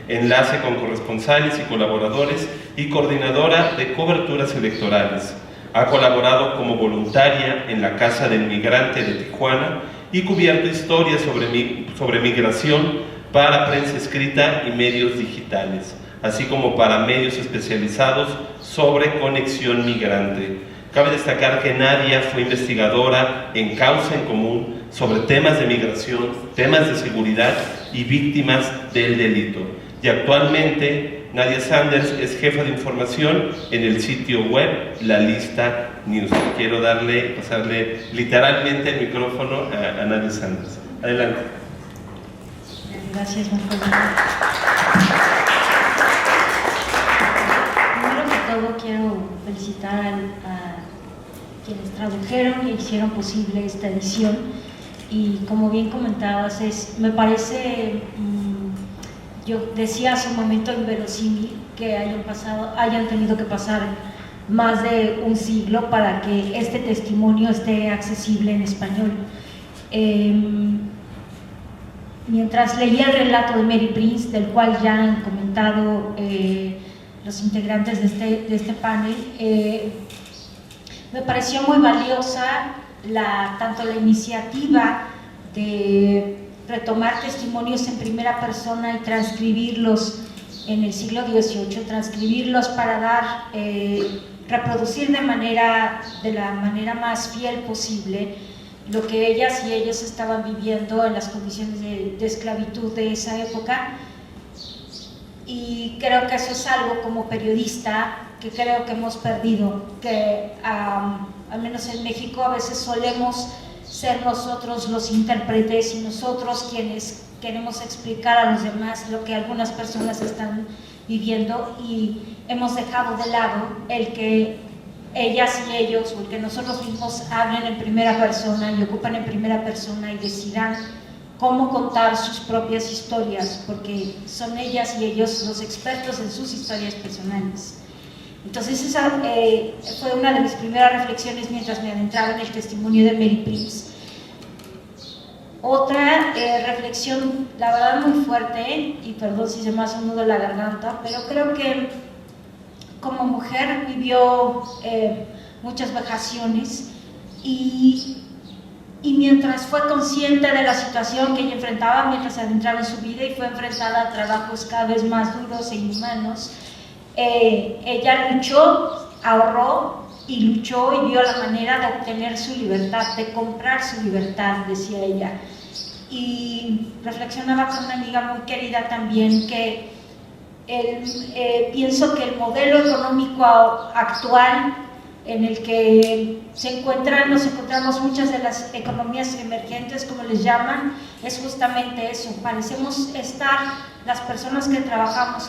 [SPEAKER 2] Enlace con corresponsales y colaboradores y coordinadora de coberturas electorales. Ha colaborado como voluntaria en la Casa del Migrante de Tijuana y cubierto historias sobre migración para prensa escrita y medios digitales, así como para medios especializados sobre conexión migrante. Cabe destacar que Nadia fue investigadora en Causa en Común sobre temas de migración, temas de seguridad y víctimas del delito. Y actualmente Nadia Sanders es jefa de información en el sitio web La Lista News. Quiero pasarle literalmente el micrófono a Nadia Sanders. Adelante.
[SPEAKER 5] Gracias, Marco. Primero que todo quiero felicitar a quienes tradujeron y hicieron posible esta edición. Y como bien comentabas, me parece... Yo decía hace un momento inverosímil que hayan tenido que pasar más de un siglo para que este testimonio esté accesible en español. Mientras leía el relato de Mary Prince, del cual ya han comentado los integrantes de este panel, me pareció muy valiosa tanto la iniciativa de retomar testimonios en primera persona y transcribirlos en el siglo XVIII, transcribirlos para reproducir de la manera más fiel posible lo que ellas y ellos estaban viviendo en las condiciones de esclavitud de esa época. Y creo que eso es algo como periodista que creo que hemos perdido, que al menos en México a veces solemos ser nosotros los intérpretes y nosotros quienes queremos explicar a los demás lo que algunas personas están viviendo, y hemos dejado de lado el que ellas y ellos, o el que nosotros mismos hablen en primera persona y ocupan en primera persona y decidan cómo contar sus propias historias, porque son ellas y ellos los expertos en sus historias personales. Entonces esa fue una de mis primeras reflexiones mientras me adentraba en el testimonio de Mary Prince. Otra reflexión, la verdad muy fuerte, y perdón si se me hace un nudo en la garganta, pero creo que como mujer vivió muchas vejaciones y mientras fue consciente de la situación que ella enfrentaba, mientras se adentraba en su vida y fue enfrentada a trabajos cada vez más duros e inhumanos, ella luchó, ahorró y luchó y vio la manera de obtener su libertad, de comprar su libertad, decía ella. Y reflexionaba con una amiga muy querida también que pienso que el modelo económico actual en el que nos encontramos muchas de las economías emergentes, como les llaman, es justamente eso. Parecemos estar, las personas que trabajamos,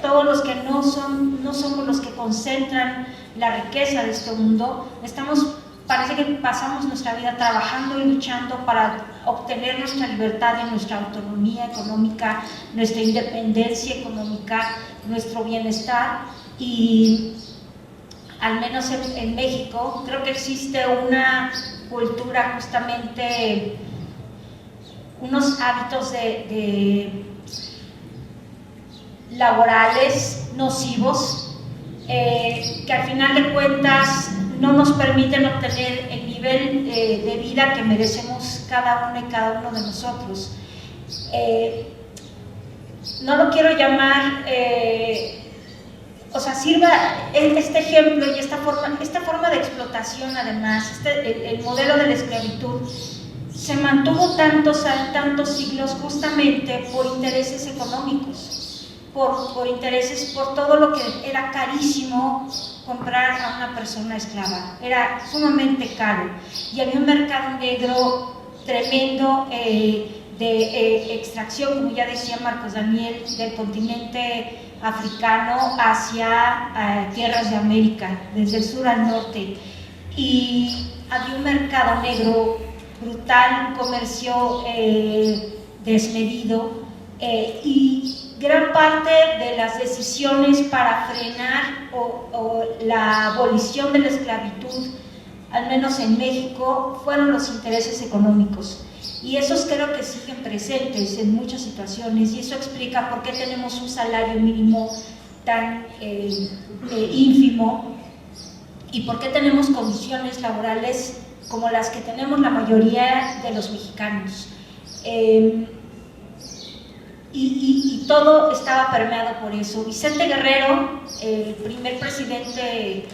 [SPEAKER 5] todos los que no somos los que concentran la riqueza de este mundo, parece que pasamos nuestra vida trabajando y luchando para obtener nuestra libertad y nuestra autonomía económica, nuestra independencia económica, nuestro bienestar. Y al menos en México creo que existe una cultura, justamente unos hábitos laborales nocivos que al final de cuentas no nos permiten obtener el nivel de vida que merecemos cada uno y cada uno de nosotros. no lo quiero llamar, sirva este ejemplo y esta forma de explotación. Además, el modelo de la esclavitud se mantuvo tantos siglos justamente por intereses económicos, por intereses, por todo lo que era carísimo comprar a una persona esclava, era sumamente caro, y había un mercado negro tremendo de extracción, como ya decía Marcos Daniel, del continente africano hacia tierras de América, desde el sur al norte, y había un mercado negro brutal, un comercio desmedido, y gran parte de las decisiones para frenar o la abolición de la esclavitud, al menos en México, fueron los intereses económicos. Y esos creo que siguen presentes en muchas situaciones, y eso explica por qué tenemos un salario mínimo tan ínfimo, y por qué tenemos condiciones laborales como las que tenemos la mayoría de los mexicanos. Y todo estaba permeado por eso. Vicente Guerrero, el primer presidente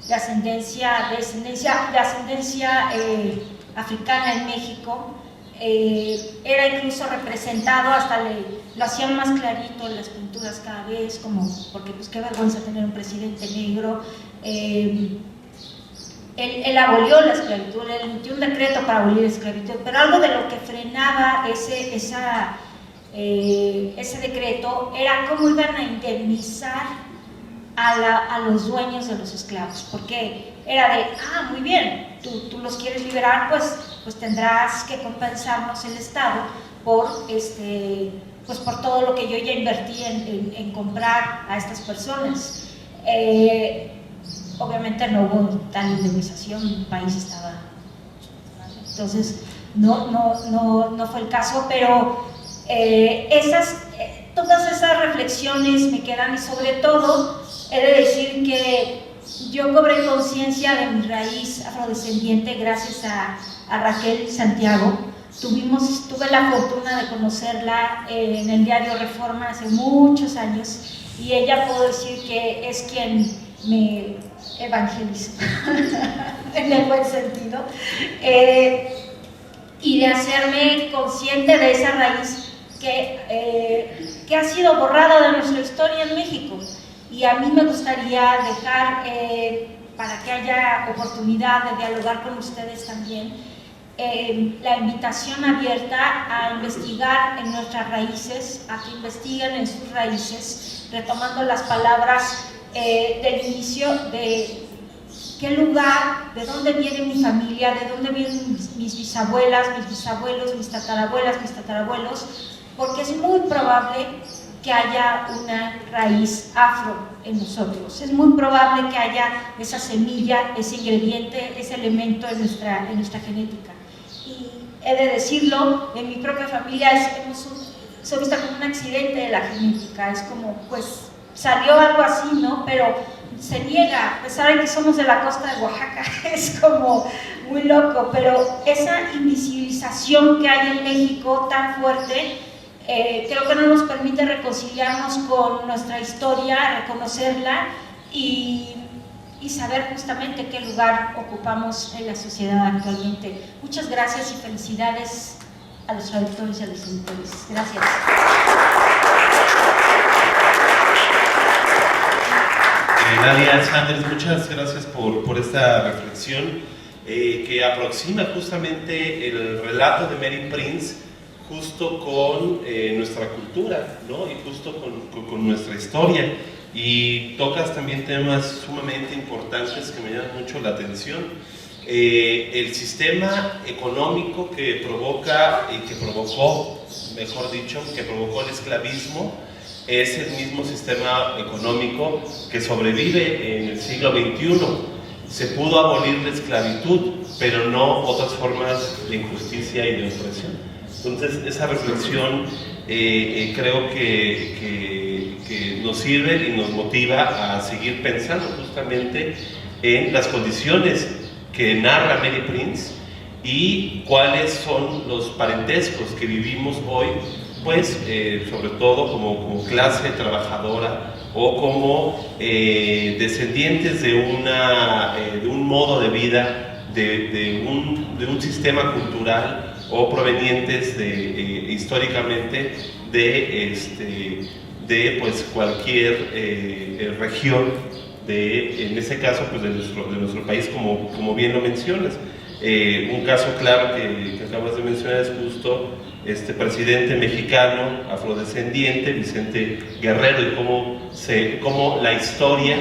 [SPEAKER 5] de ascendencia africana en México, era incluso representado, hasta lo hacían más clarito en las pinturas cada vez, porque pues qué vergüenza tener un presidente negro. Él abolió la esclavitud, él emitió un decreto para abolir la esclavitud, pero algo de lo que frenaba ese decreto era cómo iban a indemnizar a los dueños de los esclavos, porque era de, muy bien, tú los quieres liberar, pues tendrás que compensarnos el Estado por todo lo que yo ya invertí en comprar a estas personas. Obviamente no hubo tal indemnización, el país estaba, entonces no fue el caso, pero todas esas reflexiones me quedan, y sobre todo he de decir que yo cobré conciencia de mi raíz afrodescendiente gracias a Raquel Santiago. Tuve la fortuna de conocerla en el diario Reforma hace muchos años, y ella, puedo decir que es quien me evangelizó en el buen sentido, y de hacerme consciente de esa raíz que ha sido borrada de nuestra historia en México. Y a mí me gustaría dejar, para que haya oportunidad de dialogar con ustedes también, la invitación abierta a investigar en nuestras raíces, a que investiguen en sus raíces, retomando las palabras del inicio de qué lugar, de dónde viene mi familia, de dónde vienen mis bisabuelas, mis bisabuelos, mis tatarabuelas, mis tatarabuelos, porque es muy probable que haya una raíz afro en nosotros. Es muy probable que haya esa semilla, ese ingrediente, ese elemento en nuestra genética. Y he de decirlo, en mi propia familia se vista como un accidente de la genética, es como, pues, salió algo así, ¿no? Pero se niega, a pesar de que somos de la costa de Oaxaca, es como muy loco, pero esa invisibilización que hay en México tan fuerte, creo que no nos permite reconciliarnos con nuestra historia, reconocerla y saber justamente qué lugar ocupamos en la sociedad actualmente. Muchas gracias y felicidades a los traductores y a los editores. Gracias.
[SPEAKER 2] Nadia Sanders, muchas gracias por esta reflexión que aproxima justamente el relato de Mary Prince justo con nuestra cultura, ¿no? Y justo con nuestra historia, y tocas también temas sumamente importantes que me llaman mucho la atención. El sistema económico que provoca y que provocó, mejor dicho, que provocó el esclavismo es el mismo sistema económico que sobrevive en el siglo XXI. Se pudo abolir la esclavitud, pero no otras formas de injusticia y de opresión. Entonces, esa reflexión creo que nos sirve y nos motiva a seguir pensando justamente en las condiciones que narra Mary Prince y cuáles son los parentescos que vivimos hoy, pues sobre todo como clase trabajadora o como descendientes de un modo de vida, de un sistema cultural, o provenientes históricamente de pues cualquier región, en ese caso pues de nuestro país, como bien lo mencionas. Un caso claro que acabas de mencionar es justo este presidente mexicano afrodescendiente, Vicente Guerrero, y cómo la historia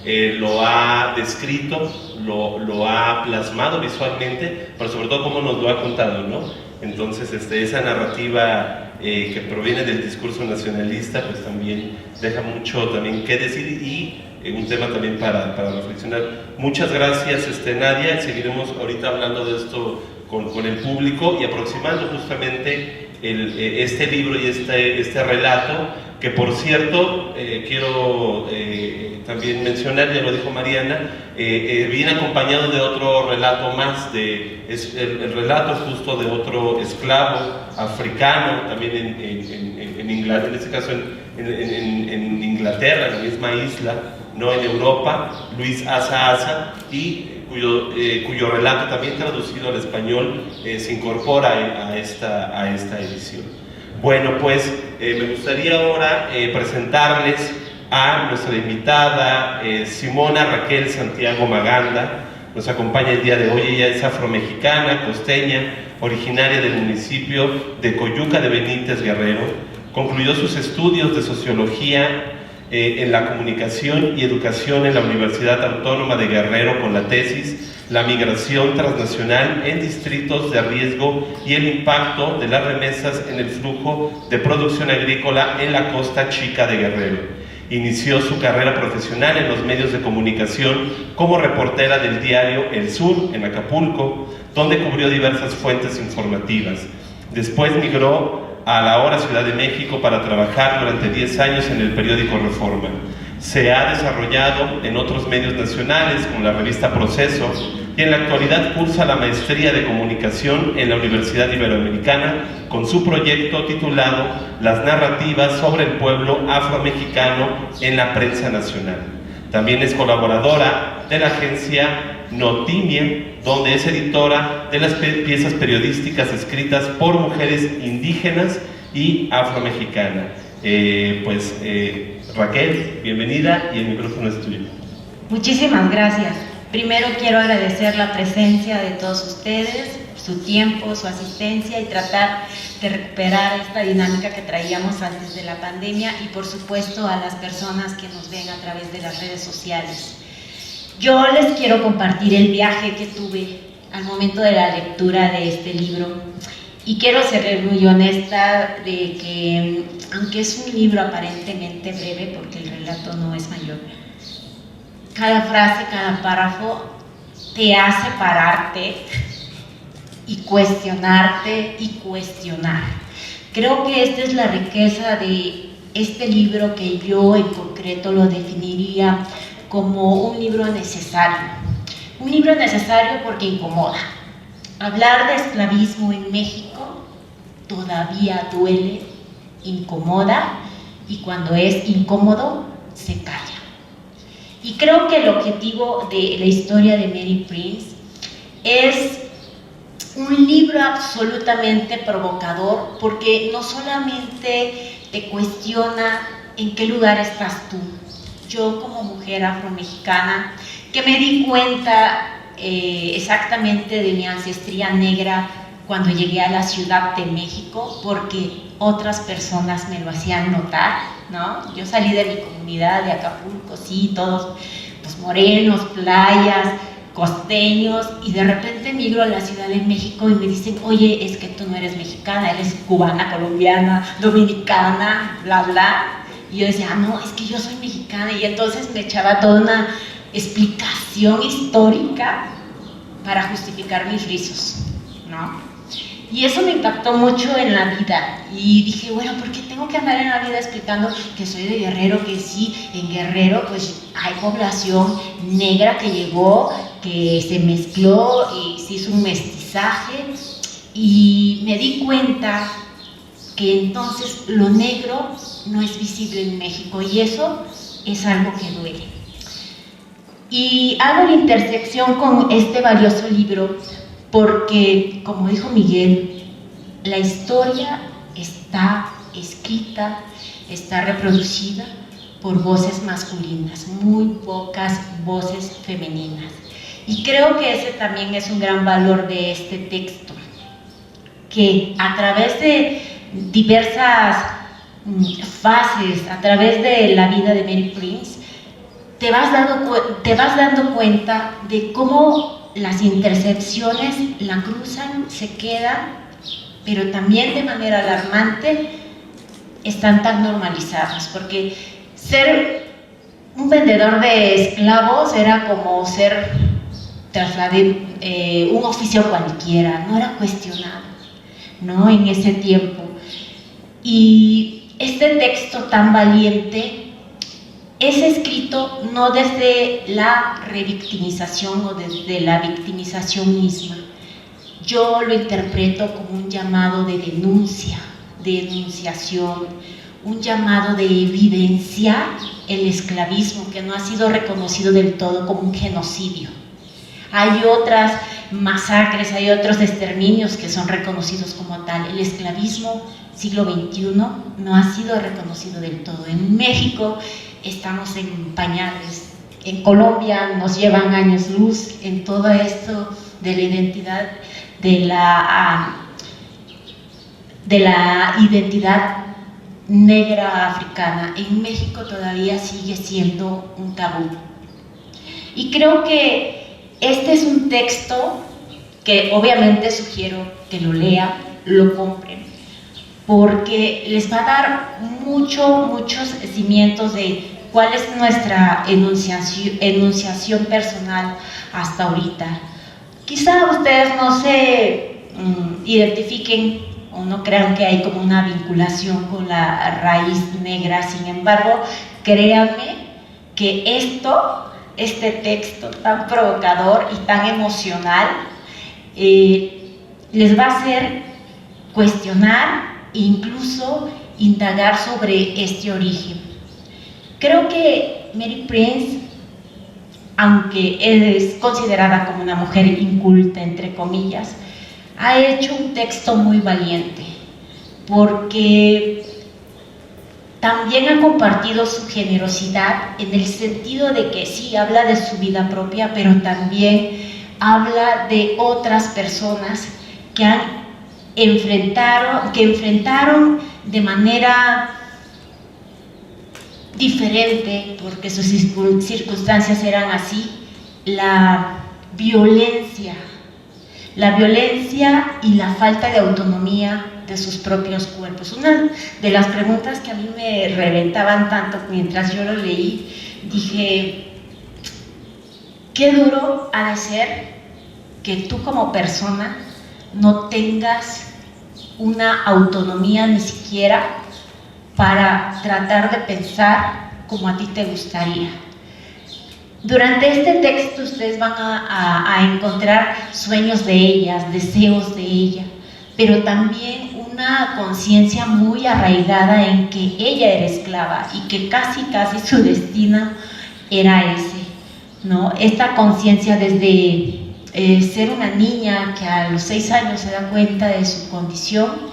[SPEAKER 2] lo ha descrito, lo ha plasmado visualmente, pero sobre todo cómo nos lo ha contado, ¿no? Entonces esa narrativa que proviene del discurso nacionalista pues también deja mucho también que decir, y un tema también para reflexionar. Muchas gracias Nadia, seguiremos ahorita hablando de esto con el público y aproximando justamente este libro y este relato, que por cierto quiero también mencionar, ya lo dijo Mariana, viene acompañado de otro relato más, es el relato justo de otro esclavo africano, también en Inglaterra, en este caso en Inglaterra, en la misma isla, no en Europa, Luis Asa, y cuyo relato también traducido al español se incorpora a esta edición. Bueno, pues me gustaría ahora presentarles a nuestra invitada Simona Raquel Santiago Maganda. Nos acompaña el día de hoy. Ella es afromexicana, costeña, originaria del municipio de Coyuca de Benítez, Guerrero. Concluyó sus estudios de sociología en la comunicación y educación en la Universidad Autónoma de Guerrero con la tesis La migración transnacional en distritos de riesgo y el impacto de las remesas en el flujo de producción agrícola en la Costa Chica de Guerrero. Inició su carrera profesional en los medios de comunicación como reportera del diario El Sur en Acapulco, donde cubrió diversas fuentes informativas. Después migró a la ahora Ciudad de México para trabajar durante 10 años en el periódico Reforma. Se ha desarrollado en otros medios nacionales como la revista Proceso, y en la actualidad cursa la maestría de comunicación en la Universidad Iberoamericana con su proyecto titulado Las narrativas sobre el pueblo afromexicano en la prensa nacional. También es colaboradora de la agencia Notimia, donde es editora de las piezas periodísticas escritas por mujeres indígenas y afromexicanas. Raquel, bienvenida, y el micrófono es tuyo.
[SPEAKER 6] Muchísimas gracias. Primero quiero agradecer la presencia de todos ustedes, su tiempo, su asistencia, y tratar de recuperar esta dinámica que traíamos antes de la pandemia, y por supuesto a las personas que nos ven a través de las redes sociales. Yo les quiero compartir el viaje que tuve al momento de la lectura de este libro, y quiero ser muy honesta de que, aunque es un libro aparentemente breve, porque el relato no es mayor, cada frase, cada párrafo te hace pararte y cuestionarte y cuestionar. Creo que esta es la riqueza de este libro, que yo en concreto lo definiría como un libro necesario. Un libro necesario porque incomoda. Hablar de esclavismo en México todavía duele, incomoda, y cuando es incómodo se calla. Y creo que el objetivo de la historia de Mary Prince es un libro absolutamente provocador, porque no solamente te cuestiona en qué lugar estás tú. Yo, como mujer afromexicana, que me di cuenta exactamente de mi ancestría negra cuando llegué a la Ciudad de México, porque otras personas me lo hacían notar, ¿no? Yo salí de mi comunidad de Acapulco, sí, todos pues morenos, playas, costeños, y de repente migro a la Ciudad de México y me dicen, oye, es que tú no eres mexicana, eres cubana, colombiana, dominicana, bla, bla. Y yo decía, no, es que yo soy mexicana, y entonces me echaba toda una explicación histórica para justificar mis rizos, ¿no? Y eso me impactó mucho en la vida. Y dije, bueno, ¿por qué tengo que andar en la vida explicando que soy de Guerrero? Que sí, en Guerrero pues hay población negra que llegó, que se mezcló y se hizo un mestizaje. Y me di cuenta que entonces lo negro no es visible en México, y eso es algo que duele. Y hago la intersección con este valioso libro porque, como dijo Miguel, la historia está escrita, está reproducida por voces masculinas, muy pocas voces femeninas. Y creo que ese también es un gran valor de este texto, que a través de diversas fases, a través de la vida de Mary Prince, te vas dando cuenta de cómo las intersecciones la cruzan, se quedan, pero también de manera alarmante están tan normalizadas, porque ser un vendedor de esclavos era como ser un oficio cualquiera, no era cuestionado, ¿no? En ese tiempo. Y este texto tan valiente es escrito no desde la revictimización o desde la victimización misma. Yo lo interpreto como un llamado de denuncia, de denunciación, un llamado de evidenciar el esclavismo que no ha sido reconocido del todo como un genocidio. Hay otras masacres, hay otros exterminios que son reconocidos como tal. El esclavismo siglo XXI no ha sido reconocido del todo. En México estamos en pañales, en Colombia nos llevan años luz en todo esto de la identidad, de la identidad negra africana. En México todavía sigue siendo un tabú. Y creo que este es un texto que obviamente sugiero que lo lean, lo compren, porque les va a dar muchos cimientos de cuál es nuestra enunciación personal hasta ahorita. Quizá ustedes no se identifiquen o no crean que hay como una vinculación con la raíz negra, sin embargo, créanme que este texto tan provocador y tan emocional les va a hacer cuestionar e incluso indagar sobre este origen. Creo que Mary Prince, aunque es considerada como una mujer inculta, entre comillas, ha hecho un texto muy valiente, porque también ha compartido su generosidad en el sentido de que sí, habla de su vida propia, pero también habla de otras personas que enfrentaron de manera diferente, porque sus circunstancias eran así, la violencia y la falta de autonomía de sus propios cuerpos. Una de las preguntas que a mí me reventaban tanto mientras yo lo leí, dije, qué duro ha de ser que tú como persona no tengas una autonomía ni siquiera para tratar de pensar como a ti te gustaría. Durante este texto ustedes van a encontrar sueños de ellas, deseos de ella, pero también una conciencia muy arraigada en que ella era esclava y que casi su destino era ese, ¿no? Esta conciencia desde ser una niña que a los 6 años se da cuenta de su condición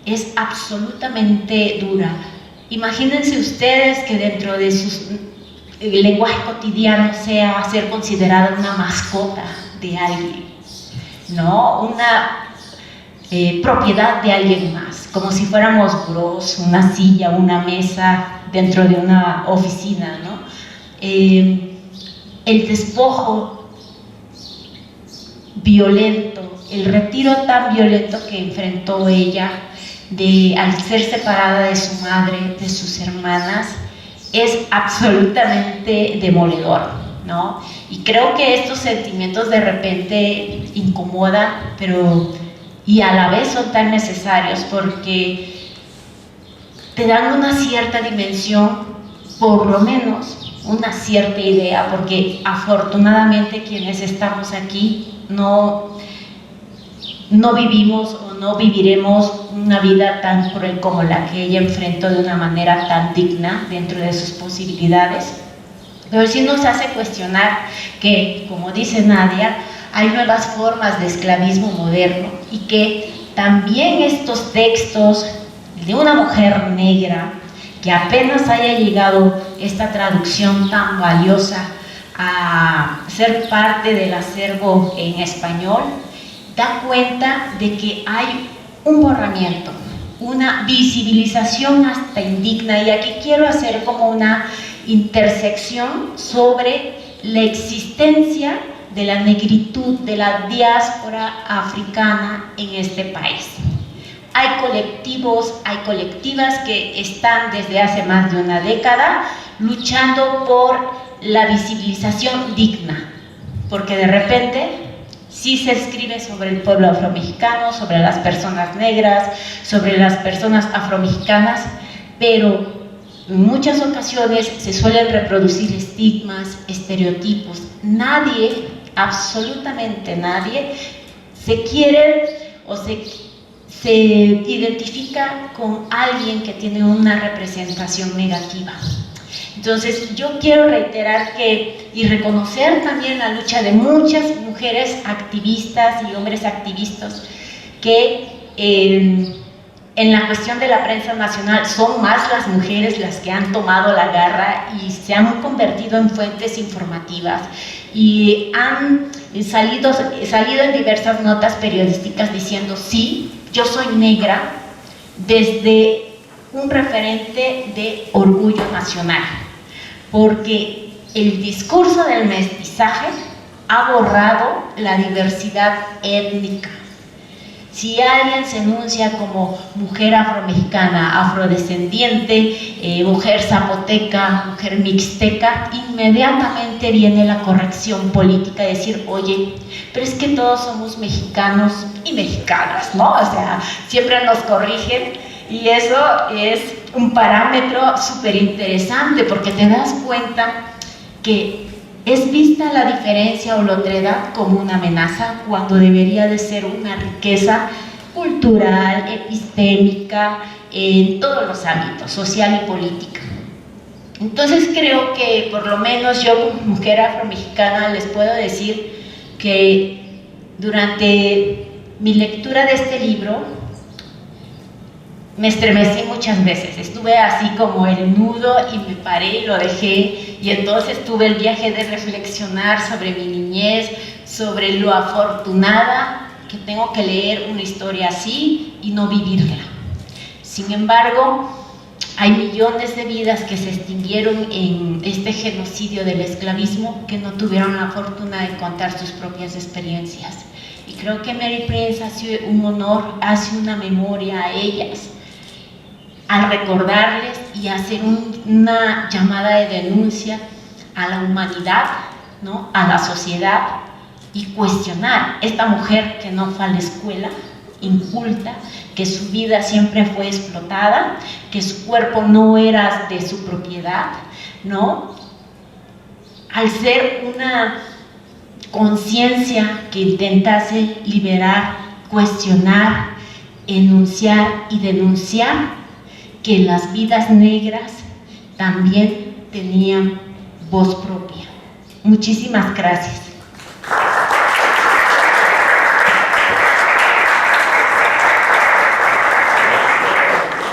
[SPEAKER 6] es absolutamente dura. Imagínense ustedes que dentro de su lenguaje cotidiano sea ser considerada una mascota de alguien, ¿no? Una propiedad de alguien más, como si fuéramos bros, una silla, una mesa dentro de una oficina, ¿no? El despojo violento, el retiro tan violento que enfrentó ella al ser separada de su madre, de sus hermanas, es absolutamente demoledor, ¿no? Y creo que estos sentimientos de repente incomodan, pero y a la vez son tan necesarios porque te dan una cierta dimensión, por lo menos una cierta idea, porque afortunadamente quienes estamos aquí no vivimos o no viviremos una vida tan cruel como la que ella enfrentó de una manera tan digna dentro de sus posibilidades, pero sí nos hace cuestionar que, como dice Nadia, hay nuevas formas de esclavismo moderno y que también estos textos de una mujer negra, que apenas haya llegado esta traducción tan valiosa a ser parte del acervo en español, da cuenta de que hay un borramiento, una visibilización hasta indigna, y aquí quiero hacer como una intersección sobre la existencia de la negritud, de la diáspora africana en este país. Hay colectivos, hay colectivas que están desde hace más de una década luchando por la visibilización digna, porque de repente sí se escribe sobre el pueblo afromexicano, sobre las personas negras, sobre las personas afromexicanas, pero en muchas ocasiones se suelen reproducir estigmas, estereotipos. Nadie, absolutamente nadie, se quiere o se identifica con alguien que tiene una representación negativa. Entonces yo quiero reiterar y reconocer también la lucha de muchas mujeres activistas y hombres activistas que en la cuestión de la prensa nacional son más las mujeres las que han tomado la garra y se han convertido en fuentes informativas y han salido en diversas notas periodísticas diciendo: sí, yo soy negra, desde un referente de orgullo nacional, porque el discurso del mestizaje ha borrado la diversidad étnica. Si alguien se enuncia como mujer afromexicana, afrodescendiente, mujer zapoteca, mujer mixteca, inmediatamente viene la corrección política, decir: oye, pero es que todos somos mexicanos y mexicanas, ¿no? O sea, siempre nos corrigen, y eso es un parámetro súper interesante porque te das cuenta que es vista la diferencia o la otredad como una amenaza cuando debería de ser una riqueza cultural, epistémica, en todos los ámbitos, social y política. Entonces creo que por lo menos yo como mujer afromexicana les puedo decir que durante mi lectura de este libro me estremecí muchas veces, estuve así como el nudo y me paré y lo dejé, y entonces tuve el viaje de reflexionar sobre mi niñez, sobre lo afortunada que tengo que leer una historia así y no vivirla. Sin embargo, hay millones de vidas que se extinguieron en este genocidio del esclavismo que no tuvieron la fortuna de contar sus propias experiencias. Y creo que Mary Prince hace un honor, hace una memoria a ellas, al recordarles y hacer una llamada de denuncia a la humanidad, ¿no?, a la sociedad, y cuestionar esta mujer que no fue a la escuela, inculta, que su vida siempre fue explotada, que su cuerpo no era de su propiedad, ¿no? Al ser una conciencia que intentase liberar, cuestionar, enunciar y denunciar que las vidas negras también tenían voz propia. Muchísimas gracias.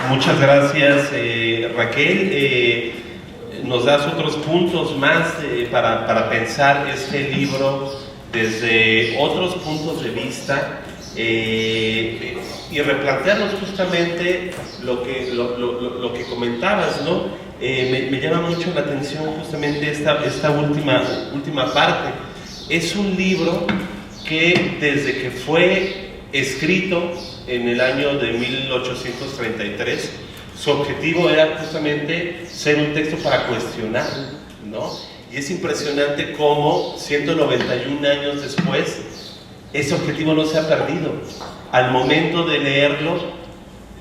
[SPEAKER 2] Muchas gracias, Raquel. Nos das otros puntos más para pensar este libro desde otros puntos de vista y replantearnos justamente lo que comentabas, ¿no? Me llama mucho la atención justamente esta última parte. Es un libro que desde que fue escrito en el año de 1833, su objetivo era justamente ser un texto para cuestionar, ¿no? Y es impresionante cómo 191 años después ese objetivo no se ha perdido. Al momento de leerlo,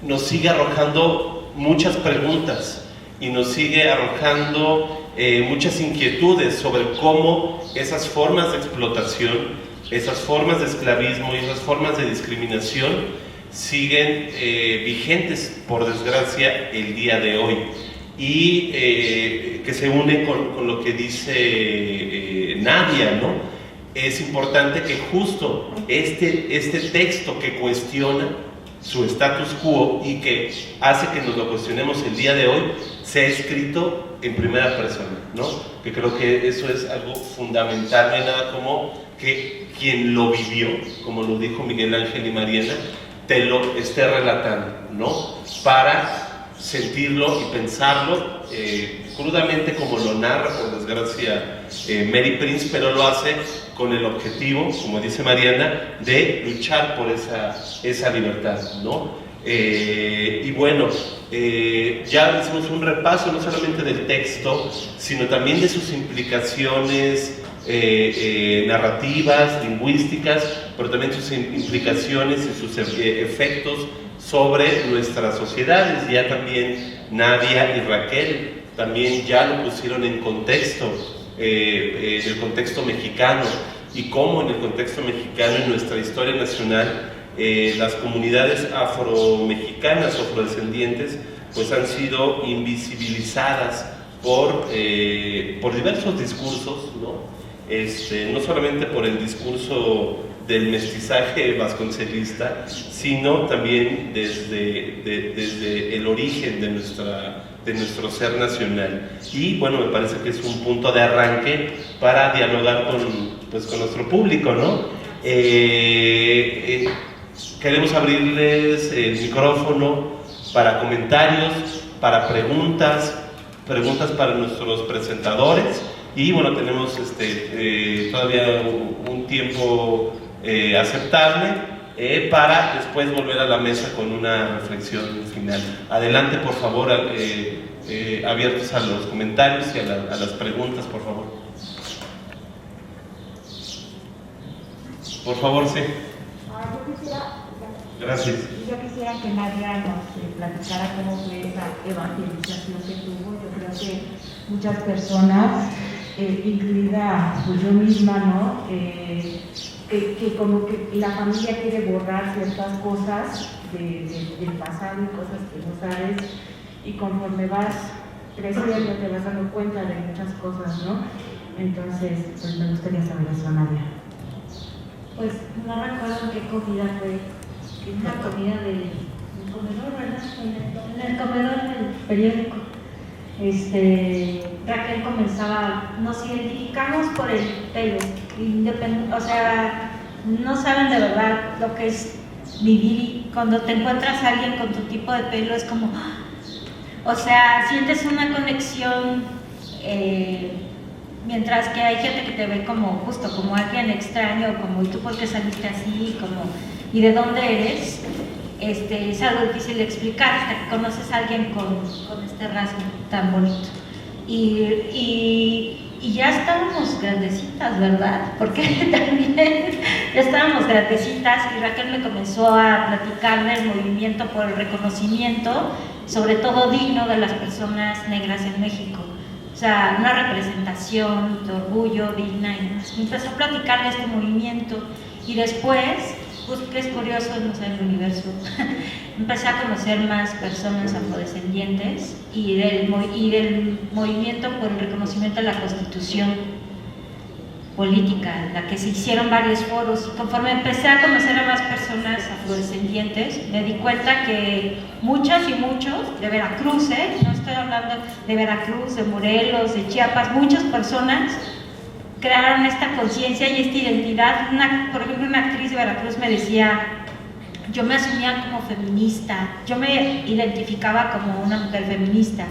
[SPEAKER 2] nos sigue arrojando muchas preguntas y nos sigue arrojando muchas inquietudes sobre cómo esas formas de explotación, esas formas de esclavismo y esas formas de discriminación siguen vigentes, por desgracia, el día de hoy. Y que se une con lo que dice Nadia, ¿no? Es importante que justo este texto que cuestiona su status quo y que hace que nos lo cuestionemos el día de hoy, sea escrito en primera persona, ¿no? Que creo que eso es algo fundamental. No hay nada como que quien lo vivió, como lo dijo Miguel Ángel y Mariana, te lo esté relatando, ¿no? Para sentirlo y pensarlo crudamente, como lo narra, por desgracia, Mary Prince, pero lo hace con el objetivo, como dice Mariana, de luchar por esa libertad, ¿no? Y bueno, ya hicimos un repaso no solamente del texto, sino también de sus implicaciones narrativas, lingüísticas, pero también sus implicaciones y sus efectos sobre nuestras sociedades. Ya también Nadia y Raquel también ya lo pusieron en contexto, en el contexto mexicano, y cómo en el contexto mexicano, en nuestra historia nacional, las comunidades afromexicanas o afrodescendientes pues han sido invisibilizadas por diversos discursos, ¿no? No solamente por el discurso del mestizaje vasconcelista, sino también desde el origen de nuestro ser nacional. Y bueno, me parece que es un punto de arranque para dialogar con nuestro público, ¿no? Queremos abrirles el micrófono para comentarios, para preguntas para nuestros presentadores. Y bueno, tenemos todavía un tiempo aceptable para después volver a la mesa con una reflexión final. Adelante, por favor, abiertos a los comentarios y a las preguntas, por favor. Por favor, sí. Gracias.
[SPEAKER 7] Yo quisiera que Nadia nos platicara cómo fue esa evangelización que tuvo. Yo creo que muchas personas, incluida pues yo misma, ¿no? Que como que la familia quiere borrar ciertas cosas del pasado y cosas que no sabes, y conforme vas creciendo te vas dando cuenta de muchas cosas, ¿no? Entonces, pues me gustaría saber eso, Nadia.
[SPEAKER 5] Pues no recuerdo qué comida fue, una comida del comedor, ¿verdad? En el comedor del periódico. Raquel comenzaba, nos identificamos por el pelo, o sea, no saben de verdad lo que es vivir, y cuando te encuentras a alguien con tu tipo de pelo es como, o sea, sientes una conexión, mientras que hay gente que te ve como justo como alguien extraño, como, ¿y tú por qué saliste así? Como, ¿y de dónde eres? Es algo difícil de explicar hasta que conoces a alguien con este rasgo tan bonito. Y ya estábamos grandecitas, ¿verdad? Porque también ya estábamos grandecitas, y Raquel me comenzó a platicar del movimiento por el reconocimiento, sobre todo digno, de las personas negras en México. O sea, una representación de orgullo digna, y me empezó a platicar de este movimiento. Y después, pues que es curioso, no sé, el universo, empecé a conocer más personas afrodescendientes y del movimiento por el reconocimiento de la Constitución política, en la que se hicieron varios foros. Y conforme empecé a conocer a más personas afrodescendientes, me di cuenta que muchas y muchos de Veracruz, no estoy hablando de Veracruz, de Morelos, de Chiapas, muchas personas crearon esta conciencia y esta identidad. Por ejemplo, una actriz de Veracruz me decía, yo me asumía como feminista, yo me identificaba como una mujer feminista,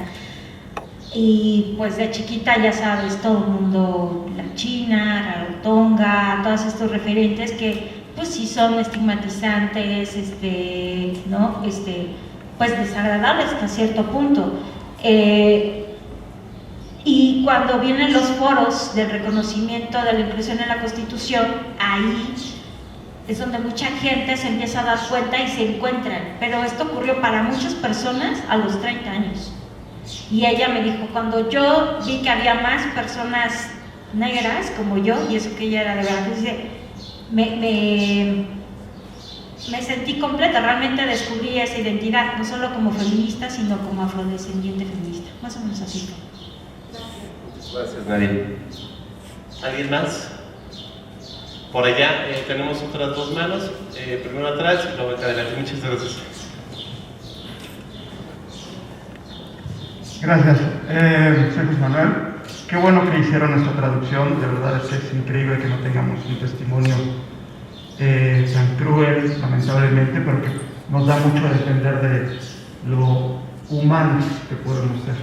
[SPEAKER 5] y pues de chiquita, ya sabes, todo el mundo, la China, Rarotonga, todos estos referentes que pues sí son estigmatizantes, ¿no? Pues desagradables hasta cierto punto. Y cuando vienen los foros del reconocimiento de la inclusión en la Constitución, ahí es donde mucha gente se empieza a dar cuenta y se encuentran. Pero esto ocurrió para muchas personas a los 30 años. Y ella me dijo, cuando yo vi que había más personas negras como yo, y eso que ella era de Veracruz, me sentí completa, realmente descubrí esa identidad, no solo como feminista, sino como afrodescendiente feminista. Más o menos así.
[SPEAKER 2] Gracias, Nadine. ¿Alguien más? Por allá tenemos otras dos manos, primero atrás y luego acá adelante. Muchas gracias.
[SPEAKER 8] Gracias. Soy Luis Manuel. Qué bueno que hicieron esta traducción. De verdad es que es increíble que no tengamos un testimonio tan cruel, lamentablemente, pero que nos da mucho a entender de lo humanos que podemos ser.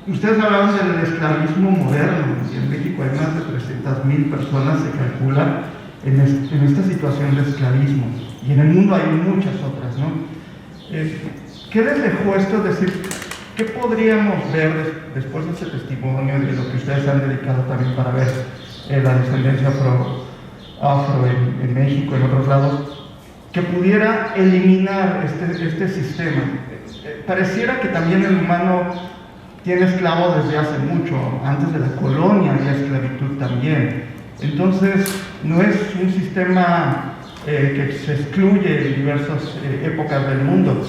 [SPEAKER 8] Ustedes hablaban del esclavismo moderno, y en México hay más de 300.000 personas, se calcula, en esta situación de esclavismo, y en el mundo hay muchas otras, ¿no? ¿Qué les dejó esto? Es decir, ¿qué podríamos ver después de ese testimonio de lo que ustedes han dedicado también para ver la descendencia afro en México, en otros lados, que pudiera eliminar este sistema? Pareciera que también el humano tiene esclavos desde hace mucho, antes de la colonia había esclavitud también. Entonces, no es un sistema que se excluye en diversas épocas del mundo,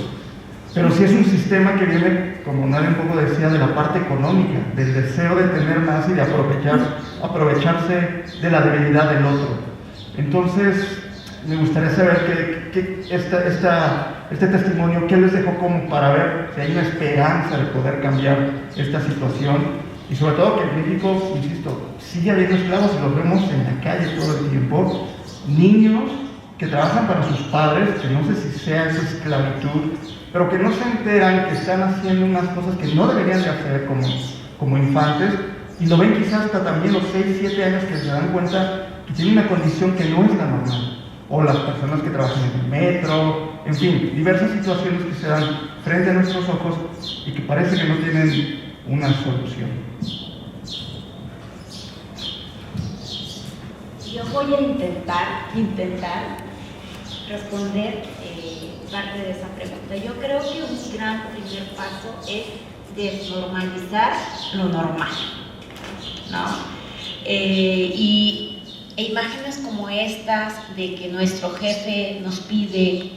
[SPEAKER 8] pero sí es un sistema que viene, como Nadia un poco decía, de la parte económica, del deseo de tener más y de aprovecharse de la debilidad del otro. Entonces, me gustaría saber este testimonio, ¿qué les dejó como para ver si hay una esperanza de poder cambiar esta situación? Y sobre todo que en México, insisto, sigue habiendo esclavos y los vemos en la calle todo el tiempo, niños que trabajan para sus padres, que no sé si sea esa esclavitud, pero que no se enteran que están haciendo unas cosas que no deberían de hacer como infantes, y lo ven quizás hasta también los 6, 7 años que se dan cuenta que tienen una condición que no es la normal. O las personas que trabajan en el metro, en fin, diversas situaciones que se dan frente a nuestros ojos y que parece que no tienen una solución.
[SPEAKER 6] Yo voy a intentar responder parte de esa pregunta. Yo creo que un gran primer paso es desnormalizar lo normal, ¿no? E imágenes como estas de que nuestro jefe nos pide,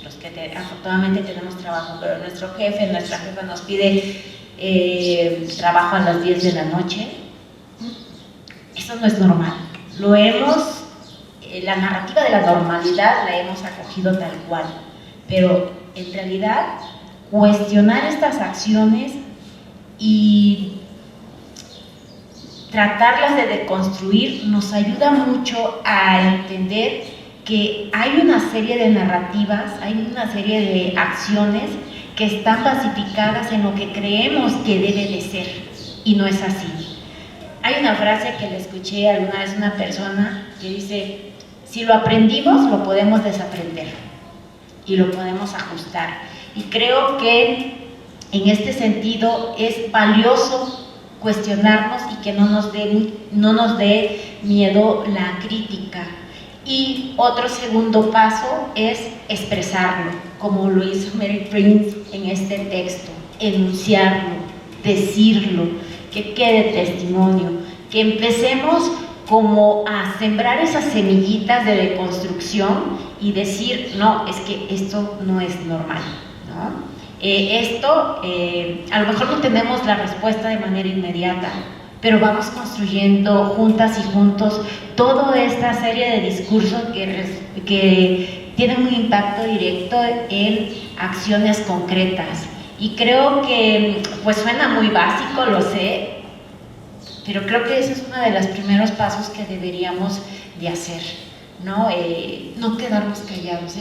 [SPEAKER 6] los que afortunadamente tenemos trabajo, pero nuestra jefa nos pide trabajo a las 10 de la noche, eso no es normal. La narrativa de la normalidad la hemos acogido tal cual, pero en realidad cuestionar estas acciones y tratarlas de deconstruir nos ayuda mucho a entender que hay una serie de narrativas, hay una serie de acciones que están basificadas en lo que creemos que debe de ser, y no es así. Hay una frase que le escuché alguna vez a una persona que dice: si lo aprendimos, lo podemos desaprender y lo podemos ajustar. Y creo que en este sentido es valioso cuestionarnos y que no nos dé miedo la crítica. Y otro segundo paso es expresarlo, como lo hizo Mary Prince en este texto, enunciarlo, decirlo, que quede testimonio, que empecemos como a sembrar esas semillitas de deconstrucción y decir, no, es que esto no es normal, ¿no? A lo mejor no tenemos la respuesta de manera inmediata, pero vamos construyendo juntas y juntos toda esta serie de discursos que tienen un impacto directo en acciones concretas. Y creo que, pues suena muy básico, lo sé, pero creo que ese es uno de los primeros pasos que deberíamos de hacer, ¿no? No quedarnos callados.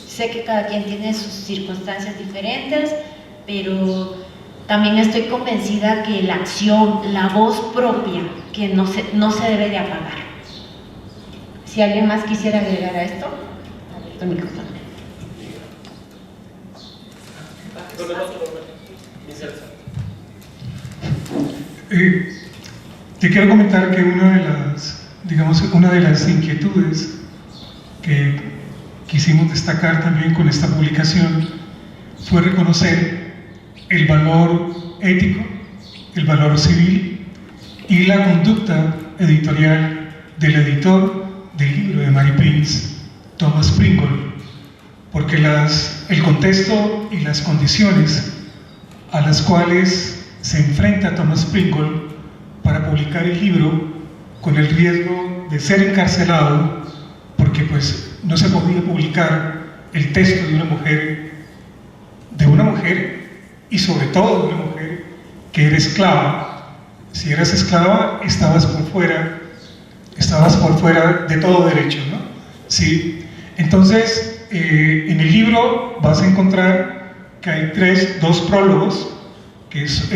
[SPEAKER 6] Sé que cada quien tiene sus circunstancias diferentes, pero también estoy convencida que la acción, la voz propia, que no se debe de apagar. Si alguien más quisiera agregar a esto, abierto el micrófono.
[SPEAKER 3] Te quiero comentar que una de las digamos, una de las inquietudes que quisimos destacar también con esta publicación fue reconocer el valor ético, el valor civil y la conducta editorial del editor del libro de Mary Prince, Thomas Pringle, porque el contexto y las condiciones a las cuales se enfrenta Thomas Pringle para publicar el libro, con el riesgo de ser encarcelado, porque pues no se podía publicar el texto de una mujer y sobre todo de una mujer que era esclava. Si eras esclava, estabas por fuera de todo derecho, ¿no? Sí. Entonces, en el libro vas a encontrar que hay dos prólogos, que es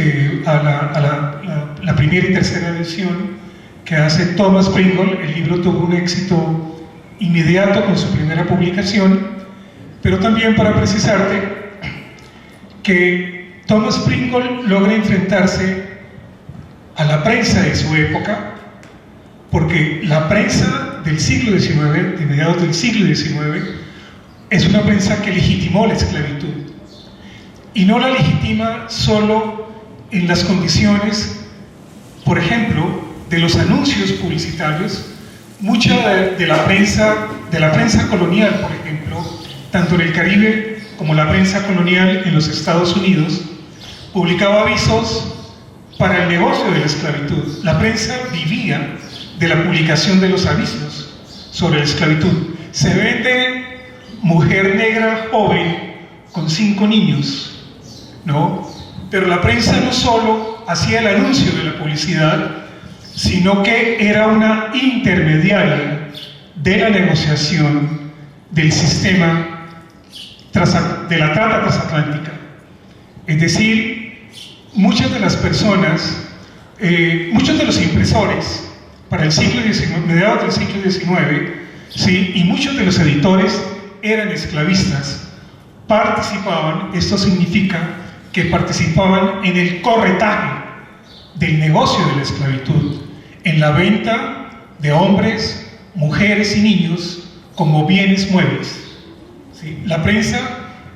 [SPEAKER 3] a la primera y tercera edición que hace Thomas Pringle. El libro tuvo un éxito inmediato con su primera publicación, pero también para precisarte que Thomas Pringle logra enfrentarse a la prensa de su época, porque la prensa del siglo XIX, de mediados del siglo XIX, es una prensa que legitimó la esclavitud, y no la legitima solo en las condiciones, por ejemplo, de los anuncios publicitarios. Mucha de la prensa colonial, por ejemplo, tanto en el Caribe como la prensa colonial en los Estados Unidos, publicaba avisos para el negocio de la esclavitud. La prensa vivía de la publicación de los avisos sobre la esclavitud. Se vende mujer negra joven con 5 niños, ¿no? Pero la prensa no solo hacía el anuncio de la publicidad, sino que era una intermediaria de la negociación del sistema de la trata transatlántica. Es decir, muchas de las personas, muchos de los impresores para el siglo XIX, mediados del siglo XIX, ¿sí? Y muchos de los editores eran esclavistas, participaban, esto significa que participaban en el corretaje del negocio de la esclavitud, en la venta de hombres, mujeres y niños como bienes muebles. ¿Sí? La prensa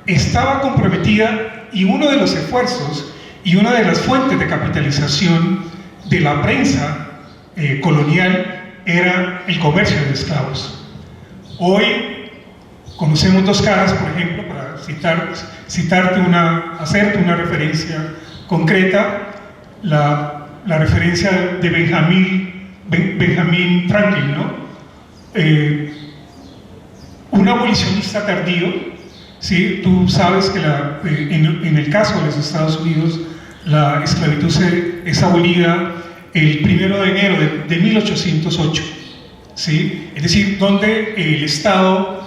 [SPEAKER 3] estaba comprometida, y uno de los esfuerzos y una de las fuentes de capitalización de la prensa colonial era el comercio de esclavos. Hoy conocemos dos caras, por ejemplo, para hacerte una referencia concreta, la referencia de Benjamin Franklin, ¿no? Un abolicionista tardío, ¿sí? Tú sabes que en el caso de los Estados Unidos, la esclavitud es abolida el 1 de enero de 1808, ¿sí? Es decir, donde el Estado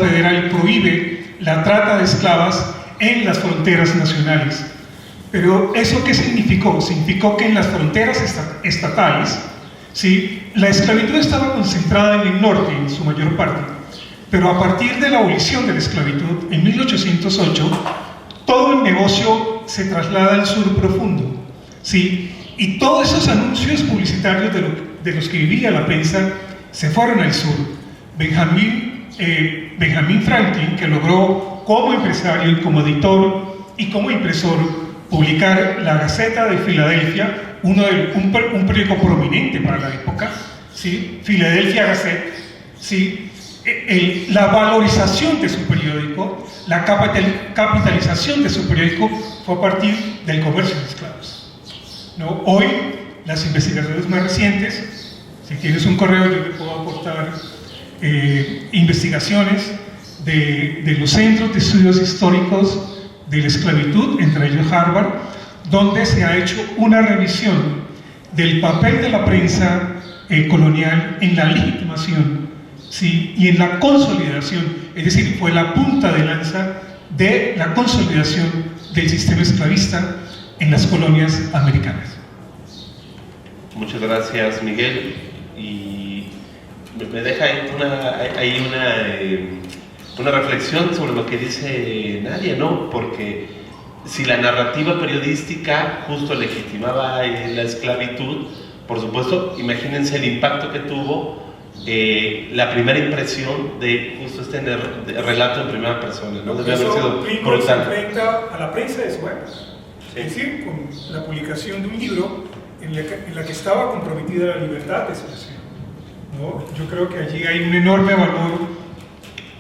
[SPEAKER 3] federal prohíbe la trata de esclavas en las fronteras nacionales. Pero ¿eso qué significó? Significó que en las fronteras estatales, ¿sí? La esclavitud estaba concentrada en el norte en su mayor parte, pero a partir de la abolición de la esclavitud en 1808, todo el negocio se traslada al sur profundo, ¿sí? Y todos esos anuncios publicitarios de los que vivía la prensa se fueron al sur. Benjamin Franklin, que logró como empresario y como editor y como impresor publicar la Gaceta de Filadelfia, un periódico prominente para la época, ¿sí? Philadelphia Gazette, ¿sí? La valorización de su periódico, la capitalización de su periódico fue a partir del comercio de esclavos, ¿no? Hoy, las investigaciones más recientes, si tienes un correo yo te puedo aportar investigaciones de los centros de estudios históricos de la esclavitud, entre ellos Harvard, donde se ha hecho una revisión del papel de la prensa colonial en la legitimación, ¿sí? Y en la consolidación, es decir, fue la punta de lanza de la consolidación del sistema esclavista en las colonias americanas.
[SPEAKER 2] Muchas gracias, Miguel. Y me deja ahí una reflexión sobre lo que dice Nadia, ¿no? Porque si la narrativa periodística justo legitimaba la esclavitud, por supuesto, imagínense el impacto que tuvo la primera impresión de justo este relato en primera persona, ¿no? Debe haber sido
[SPEAKER 9] Pringles se
[SPEAKER 2] brutal.
[SPEAKER 9] enfrenta a la prensa de su época.
[SPEAKER 2] Sí.
[SPEAKER 9] Es decir, con la publicación de un libro en la que estaba comprometida la libertad de expresión, ¿no?
[SPEAKER 3] Yo creo que allí hay un enorme valor,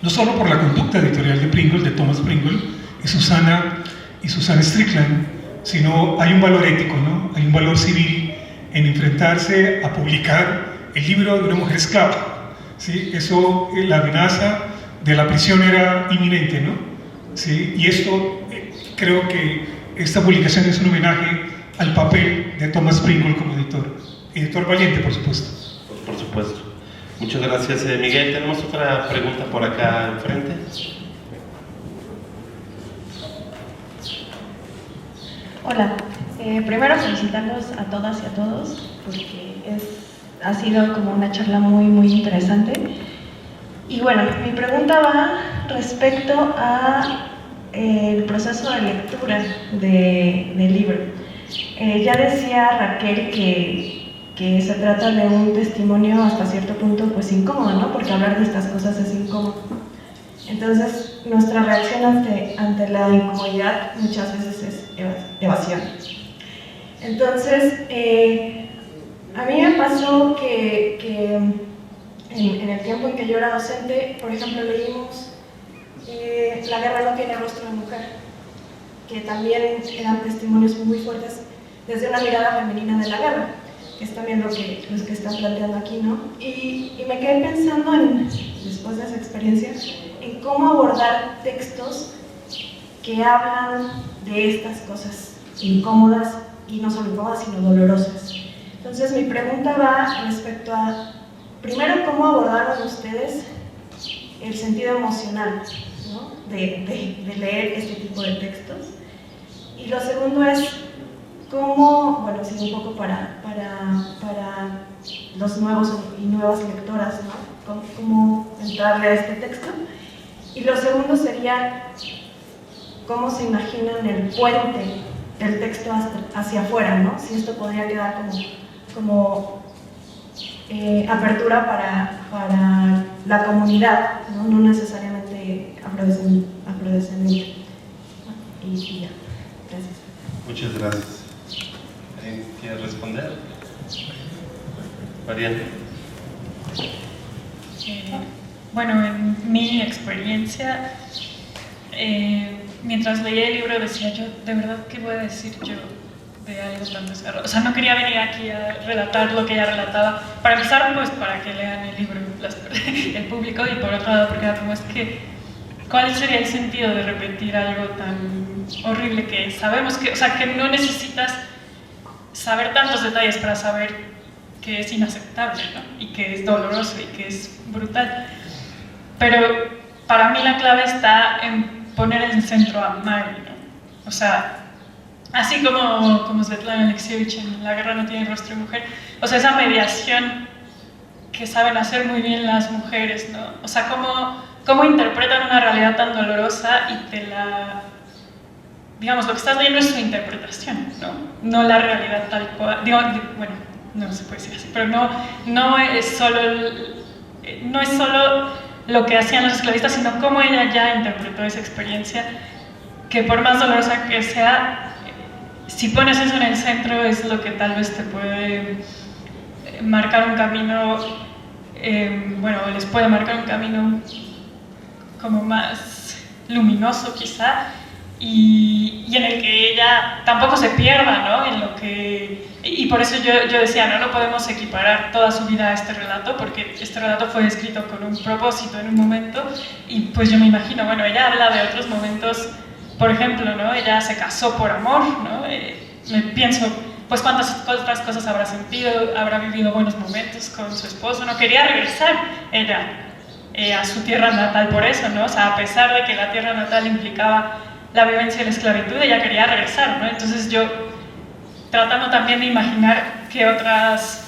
[SPEAKER 3] no solo por la conducta editorial de Pringle, de Thomas Pringle y Susana Strickland, sino hay un valor ético, ¿no? Hay un valor civil en enfrentarse a publicar el libro de una mujer esclava, ¿sí? Eso, la amenaza de la prisión era inminente, ¿no? ¿Sí? Y esto, creo que esta publicación es un homenaje al papel de Thomas Pringle como editor valiente, por supuesto.
[SPEAKER 2] Por supuesto. Muchas gracias, Miguel. Tenemos otra pregunta por acá enfrente.
[SPEAKER 10] Hola, primero felicitarlos a todas y a todos porque ha sido como una charla muy interesante. Y bueno, mi pregunta va respecto a el proceso de lectura del libro. Ya decía Raquel que se trata de un testimonio hasta cierto punto pues incómodo, ¿no? Porque hablar de estas cosas es incómodo. Entonces, nuestra reacción ante la incomodidad muchas veces es evasión. Entonces, a mí me pasó que en el tiempo en que yo era docente, por ejemplo, leímos La guerra no tiene rostro de mujer, que también eran testimonios muy fuertes desde una mirada femenina de la guerra, que es también los que están planteando aquí, ¿no? Y me quedé pensando, después de esa experiencia, en cómo abordar textos que hablan de estas cosas incómodas, y no solo incómodas, sino dolorosas. Entonces mi pregunta va respecto a, primero, ¿cómo abordaron ustedes el sentido emocional, ¿no? de leer este tipo de textos? Y lo segundo es, ¿cómo, bueno, sí, un poco para los nuevos y nuevas lectoras, ¿no? ¿Cómo entrarle a este texto? Y lo segundo sería, ¿cómo se imaginan el puente del texto hacia afuera, ¿no? Si esto podría quedar como apertura para la comunidad, ¿no? No necesariamente afrodescendiente. Y ya, gracias.
[SPEAKER 2] Muchas gracias. ¿Alguien quiere responder? Mariana.
[SPEAKER 4] Bueno, en mi experiencia, mientras leía el libro decía yo, ¿de verdad qué voy a decir yo de algo tan desgarrador? O sea, no quería venir aquí a relatar lo que ella relataba. Para empezar, pues para que lean el libro el público, y por otro lado, porque era como, es que, ¿cuál sería el sentido de repetir algo tan horrible que sabemos que, o sea, que no necesitas saber tantos detalles para saber que es inaceptable, ¿no? Y que es doloroso y que es brutal? Pero para mí la clave está en poner en el centro a Mari, ¿no? O sea, así como Svetlana Alexievich en La guerra no tiene rostro de mujer, o sea, esa mediación que saben hacer muy bien las mujeres, ¿no? O sea, cómo interpretan una realidad tan dolorosa y te la... Digamos, lo que estás leyendo es su interpretación, ¿no? No la realidad tal cual. Digo, bueno, no se puede decir así, pero no es solo lo que hacían los esclavistas, sino cómo ella ya interpretó esa experiencia, que por más dolorosa que sea, si pones eso en el centro es lo que tal vez te puede marcar un camino, bueno, les puede marcar un camino como más luminoso quizá, y en el que ella tampoco se pierda, ¿no? En lo que, y por eso yo decía, no podemos equiparar toda su vida a este relato, porque este relato fue escrito con un propósito en un momento, y pues yo me imagino, bueno, ella habla de otros momentos, por ejemplo, ¿no? Ella se casó por amor, ¿no? Me pienso, pues cuántas otras cosas habrá sentido, habrá vivido buenos momentos con su esposo, no quería regresar ella a su tierra natal por eso, ¿no? O sea, a pesar de que la tierra natal implicaba la vivencia de la esclavitud, ella quería regresar, ¿no? Entonces yo, tratando también de imaginar qué otros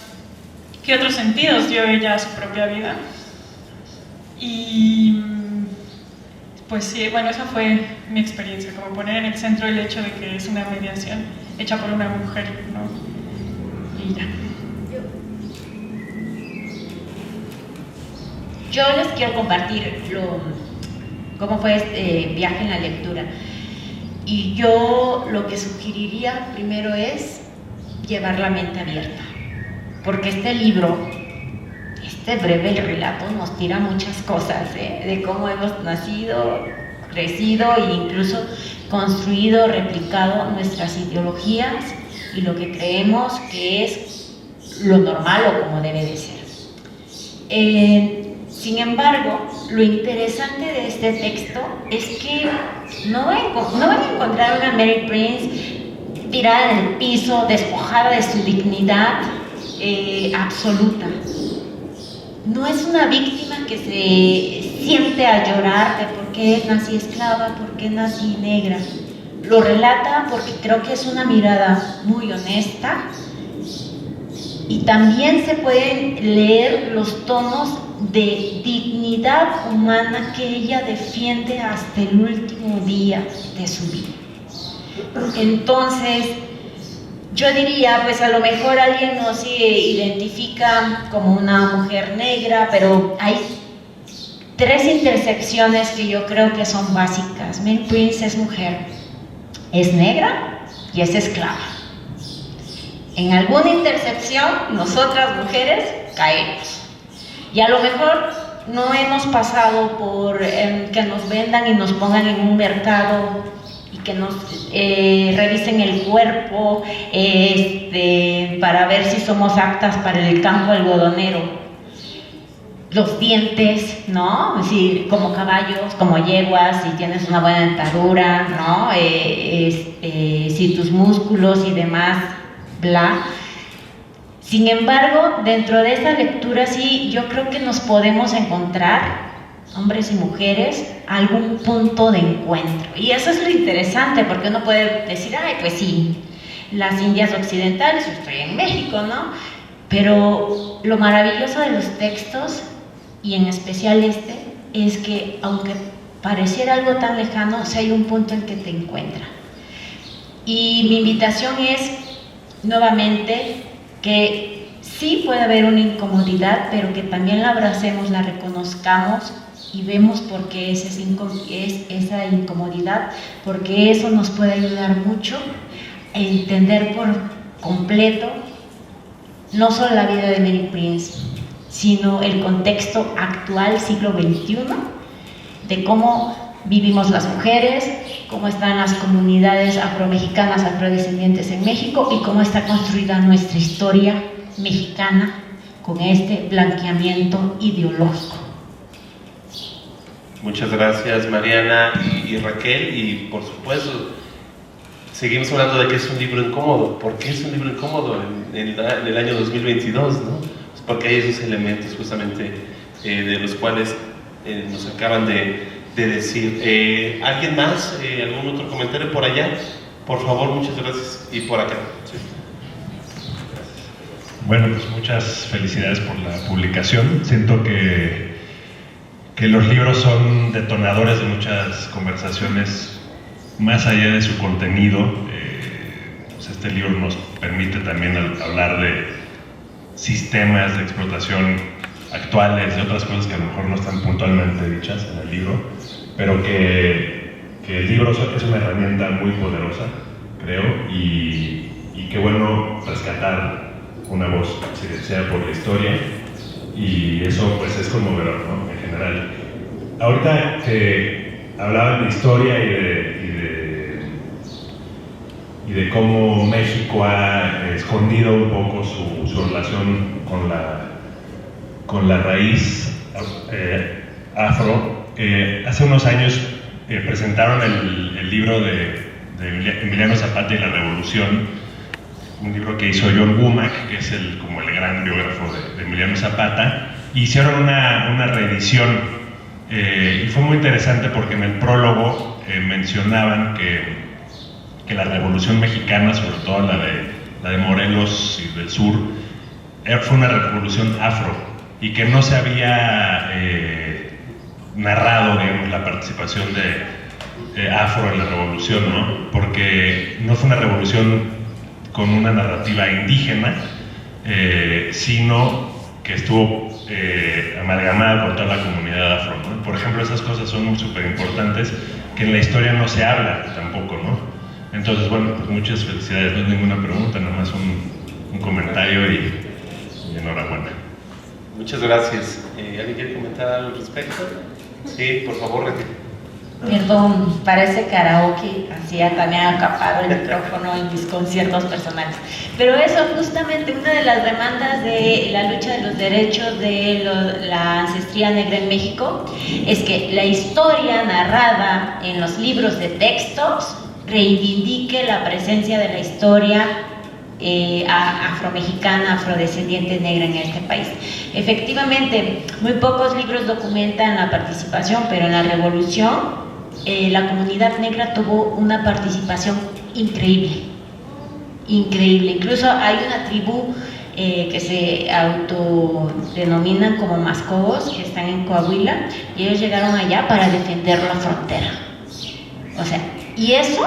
[SPEAKER 4] sentidos dio ella a su propia vida. Y pues sí, bueno, esa fue mi experiencia, como poner en el centro el hecho de que es una mediación hecha por una mujer, ¿no? Y ya.
[SPEAKER 6] Yo les quiero compartir cómo fue este viaje en la lectura. Y yo lo que sugeriría primero es llevar la mente abierta, porque este libro, este breve relato nos tira muchas cosas, de cómo hemos nacido, crecido e incluso construido, replicado nuestras ideologías y lo que creemos que es lo normal o como debe de ser. Sin embargo, lo interesante de este texto es que no van a encontrar una Mary Prince tirada en el piso, despojada de su dignidad absoluta. No es una víctima que se siente a llorar de por qué nací esclava, por qué nací negra. Lo relata porque creo que es una mirada muy honesta y también se pueden leer los tonos de dignidad humana que ella defiende hasta el último día de su vida. Entonces, yo diría, pues a lo mejor alguien no se identifica como una mujer negra, pero hay tres intersecciones que yo creo que son básicas. Mary Prince es mujer, es negra y es esclava. En alguna intersección, nosotras mujeres caemos. Y a lo mejor no hemos pasado por que nos vendan y nos pongan en un mercado y que nos revisen el cuerpo para ver si somos aptas para el campo algodonero. Los dientes, ¿no? Es decir, como caballos, como yeguas, si tienes una buena dentadura, ¿no? Si tus músculos y demás, bla. Sin embargo, dentro de esta lectura sí, yo creo que nos podemos encontrar, hombres y mujeres, algún punto de encuentro. Y eso es lo interesante, porque uno puede decir, ay, pues sí, las Indias occidentales, yo estoy en México, ¿no? Pero lo maravilloso de los textos, y en especial este, es que aunque pareciera algo tan lejano, sí hay un punto en que te encuentra. Y mi invitación es, nuevamente, que sí puede haber una incomodidad, pero que también la abracemos, la reconozcamos y vemos por qué es esa incomodidad, porque eso nos puede ayudar mucho a entender por completo no solo la vida de Mary Prince, sino el contexto actual, siglo XXI, de cómo vivimos las mujeres, cómo están las comunidades afromexicanas, afrodescendientes en México y cómo está construida nuestra historia mexicana con este blanqueamiento ideológico.
[SPEAKER 2] Muchas gracias, Mariana y Raquel, y por supuesto seguimos hablando de que es un libro incómodo. ¿Por qué es un libro incómodo en el año 2022, ¿no? Pues porque hay esos elementos justamente de los cuales nos acaban de decir. ¿Alguien más? ¿Algún otro comentario por allá? Por favor, muchas gracias. Y por acá. Sí.
[SPEAKER 11] Bueno, pues muchas felicidades por la publicación. Siento que los libros son detonadores de muchas conversaciones más allá de su contenido. Pues este libro nos permite también hablar de sistemas de explotación actuales, de otras cosas que a lo mejor no están puntualmente dichas en el libro, pero que el libro es una herramienta muy poderosa, creo, y qué bueno rescatar una voz, sea por la historia, y eso pues es conmovedor, ¿no? En general. Ahorita que hablaban de historia y de cómo México ha escondido un poco su relación con la raíz afro, hace unos años presentaron el libro de Emiliano Zapata y la Revolución, un libro que hizo John Womack, que es como el gran biógrafo de Emiliano Zapata, y hicieron una reedición, y fue muy interesante porque en el prólogo mencionaban que la Revolución Mexicana, sobre todo la de Morelos y del sur, fue una revolución afro, y que no se había narrado, digamos, la participación de afro en la revolución, ¿no? Porque no fue una revolución con una narrativa indígena, sino que estuvo amalgamada por toda la comunidad afro, ¿no? Por ejemplo, esas cosas son súper importantes que en la historia no se habla tampoco, ¿no? Entonces, bueno, pues muchas felicidades, no es ninguna pregunta, nada más un comentario y enhorabuena.
[SPEAKER 2] Muchas gracias. ¿Alguien quiere comentar algo al respecto? Sí, por favor, Raquel.
[SPEAKER 6] Perdón, parece karaoke, hacía también acaparo el micrófono en mis conciertos personales. Pero eso, justamente, una de las demandas de la lucha de los derechos de la ancestría negra en México es que la historia narrada en los libros de textos reivindique la presencia de la historia afromexicana, afrodescendiente negra en este país. Efectivamente, muy pocos libros documentan la participación, pero en la revolución la comunidad negra tuvo una participación increíble, increíble. Incluso hay una tribu que se autodenominan como mascogos, que están en Coahuila, y ellos llegaron allá para defender la frontera. O sea, y eso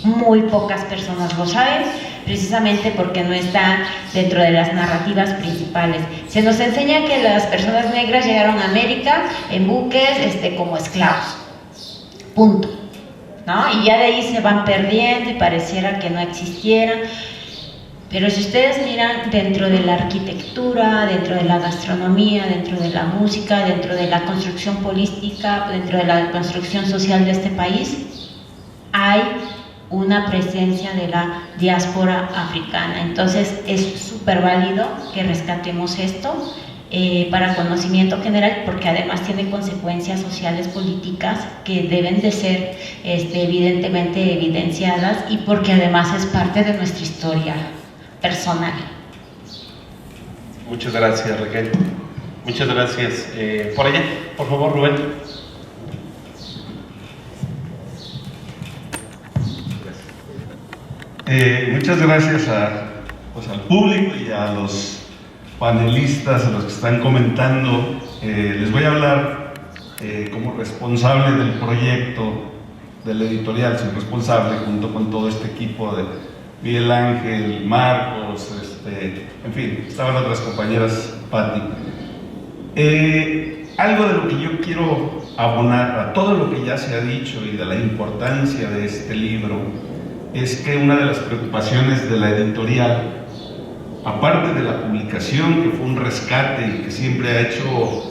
[SPEAKER 6] muy pocas personas lo saben, precisamente porque no está dentro de las narrativas principales. Se nos enseña que las personas negras llegaron a América en buques como esclavos, punto, ¿no? Y ya de ahí se van perdiendo y pareciera que no existieran. Pero si ustedes miran dentro de la arquitectura, dentro de la gastronomía, dentro de la música, dentro de la construcción política, dentro de la construcción social de este país, hay una presencia de la diáspora africana. Entonces es súper válido que rescatemos esto para conocimiento general, porque además tiene consecuencias sociales políticas que deben de ser evidentemente evidenciadas, y porque además es parte de nuestra historia personal.
[SPEAKER 2] Muchas gracias, Raquel. Muchas gracias. Por allá, por favor, Rubén.
[SPEAKER 12] Muchas gracias al público y a los panelistas, a los que están comentando. Les voy a hablar como responsable del proyecto del editorial, soy responsable junto con todo este equipo de Miguel Ángel, Marcos, en fin, estaban otras compañeras, Patti. Algo de lo que yo quiero abonar a todo lo que ya se ha dicho y de la importancia de este libro es que una de las preocupaciones de la editorial, aparte de la publicación, que fue un rescate y que siempre ha hecho,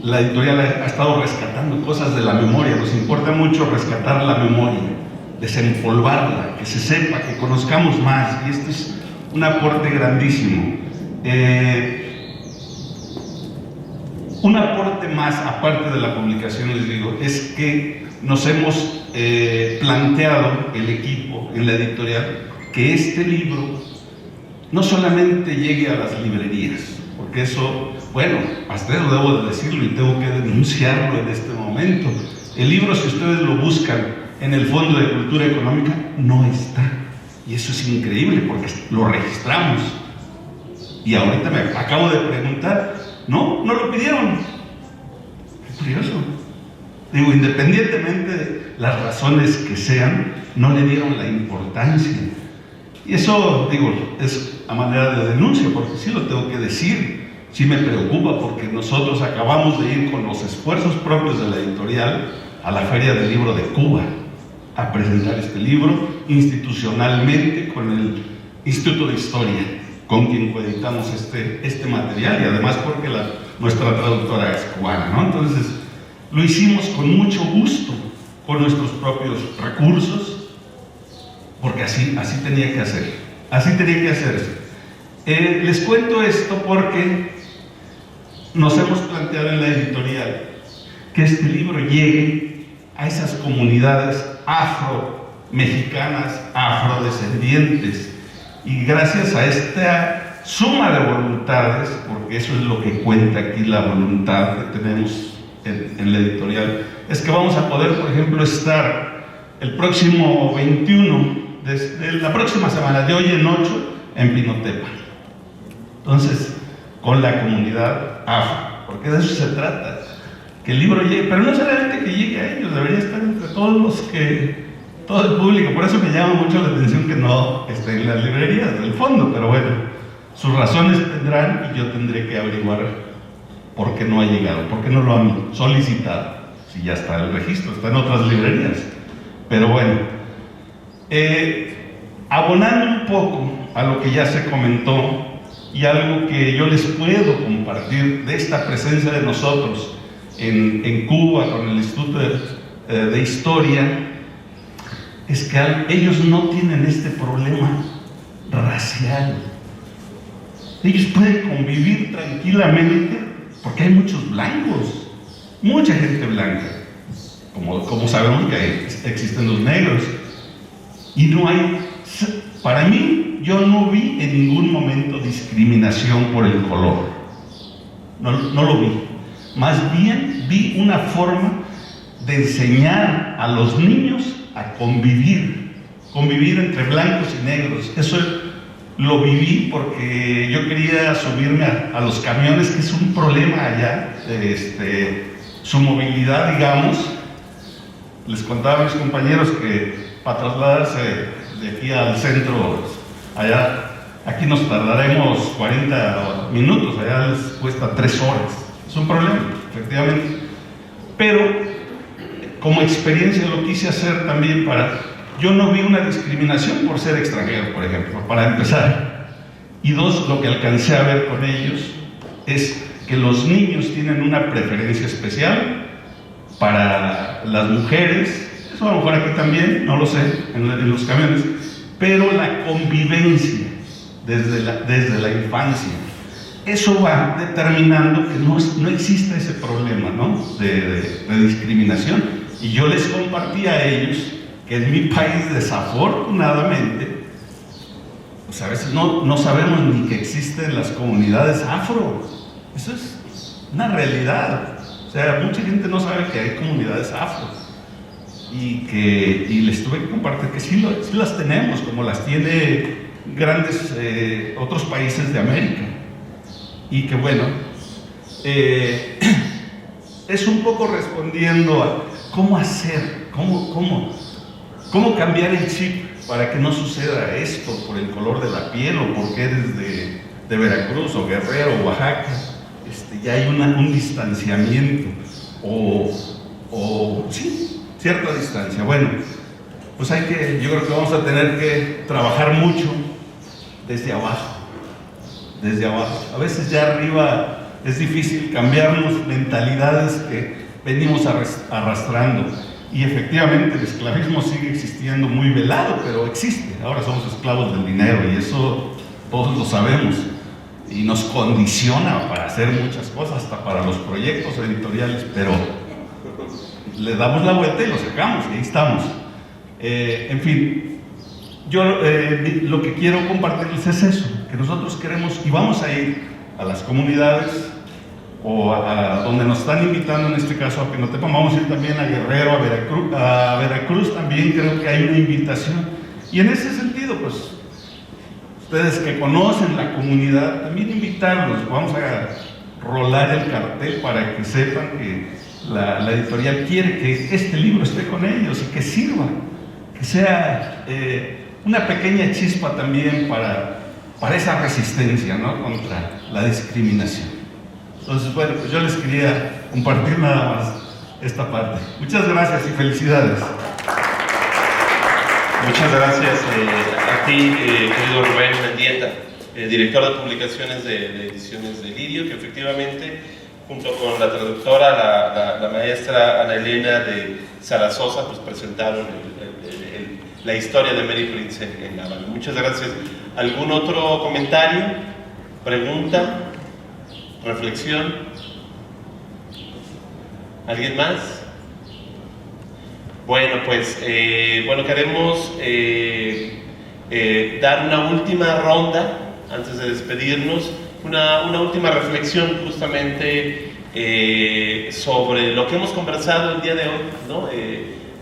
[SPEAKER 12] la editorial ha estado rescatando cosas de la memoria. Nos importa mucho rescatar la memoria, desempolvarla, que se sepa, que conozcamos más, y esto es un aporte grandísimo. Un aporte más, aparte de la publicación, les digo, es que nos hemos planteado el equipo en la editorial que este libro no solamente llegue a las librerías, porque eso, bueno, hasta eso debo de decirlo y tengo que denunciarlo en este momento. El libro, si ustedes lo buscan en el Fondo de Cultura Económica, no está, y eso es increíble porque lo registramos, y ahorita me acabo de preguntar, no lo pidieron. Qué curioso. Digo, independientemente de las razones que sean, no le dieron la importancia. Y eso, digo, es a manera de denuncia, porque sí lo tengo que decir, sí me preocupa, porque nosotros acabamos de ir con los esfuerzos propios de la editorial a la Feria del Libro de Cuba, a presentar este libro institucionalmente con el Instituto de Historia, con quien coeditamos este material, y además porque nuestra traductora es cubana, ¿no? Entonces, lo hicimos con mucho gusto, con nuestros propios recursos, porque así tenía que hacer, así tenía que hacerse. Les cuento esto porque nos hemos planteado en la editorial que este libro llegue a esas comunidades afro-mexicanas, afrodescendientes, y gracias a esta suma de voluntades, porque eso es lo que cuenta aquí, la voluntad que tenemos en la editorial, es que vamos a poder, por ejemplo, estar el próximo 21, desde la próxima semana, de hoy en 8, en Pinotepa. Entonces, con la comunidad afro, porque de eso se trata, que el libro llegue, pero no solamente que llegue a ellos, debería estar entre todo el público. Por eso me llama mucho la atención que no esté en las librerías del fondo, pero bueno, Sus razones tendrán y yo tendré que averiguar por qué no ha llegado, por qué no lo han solicitado, si ya está el registro, está en otras librerías. Pero bueno, abonando un poco a lo que ya se comentó y algo que yo les puedo compartir de esta presencia de nosotros en Cuba con el Instituto de Historia, es que ellos no tienen este problema racial. Ellos pueden convivir tranquilamente porque hay muchos blancos, mucha gente blanca, como sabemos que existen los negros, y no hay, para mí, yo no vi en ningún momento discriminación por el color, no lo vi. Más bien vi una forma de enseñar a los niños a convivir entre blancos y negros. Eso lo viví porque yo quería subirme a los camiones, que es un problema allá, su movilidad, digamos. Les contaba a mis compañeros que para trasladarse de aquí al centro, aquí nos tardaremos 40 minutos, allá les cuesta 3 horas. Es un problema, efectivamente. Pero como experiencia lo quise hacer también yo no vi una discriminación por ser extranjero, por ejemplo, para empezar. Y dos, lo que alcancé a ver con ellos es que los niños tienen una preferencia especial para las mujeres, eso a lo mejor aquí también, no lo sé, en los camiones, pero la convivencia desde la infancia, eso va determinando que no existe ese problema, ¿no?, de discriminación. Y yo les compartí a ellos que en mi país, desafortunadamente, pues a veces no sabemos ni que existen las comunidades afro. Eso es una realidad. O sea, mucha gente no sabe que hay comunidades afro. Y les tuve que compartir que sí las tenemos, como las tiene grandes otros países de América. Y que bueno, es un poco respondiendo a cómo hacer, cómo cambiar el chip para que no suceda esto por el color de la piel o porque eres de Veracruz o Guerrero o Oaxaca. Ya hay un distanciamiento o sí, cierta distancia. Bueno, pues yo creo que vamos a tener que trabajar mucho desde abajo. A veces ya arriba es difícil cambiarnos mentalidades que venimos arrastrando. Y efectivamente el esclavismo sigue existiendo muy velado, pero existe. Ahora somos esclavos del dinero y eso todos lo sabemos. Y nos condiciona para hacer muchas cosas, hasta para los proyectos editoriales, pero le damos la vuelta y lo sacamos, y ahí estamos. En fin, yo lo que quiero compartirles es eso, que nosotros queremos y vamos a ir a las comunidades o a donde nos están invitando, en este caso a Pinotepa, vamos a ir también a Guerrero, a Veracruz también creo que hay una invitación. Y en ese sentido, pues, ustedes que conocen la comunidad, también invitarlos. Vamos a rolar el cartel para que sepan que la editorial quiere que este libro esté con ellos y que sirva, que sea una pequeña chispa también para esa resistencia, ¿no?, contra la discriminación. Entonces, bueno, pues yo les quería compartir nada más esta parte. Muchas gracias y felicidades.
[SPEAKER 2] Muchas gracias a ti, querido Rubén Mendieta, director de publicaciones de Ediciones de Lirio, que efectivamente, junto con la traductora, la maestra Ana Elena de Zaragoza, pues presentaron la historia de Mary Prince en La Habana. Muchas gracias. ¿Algún otro comentario? ¿Pregunta? ¿Reflexión? ¿Alguien más? Bueno, pues queremos dar una última ronda antes de despedirnos, una última reflexión justamente sobre lo que hemos conversado el día de hoy, ¿no?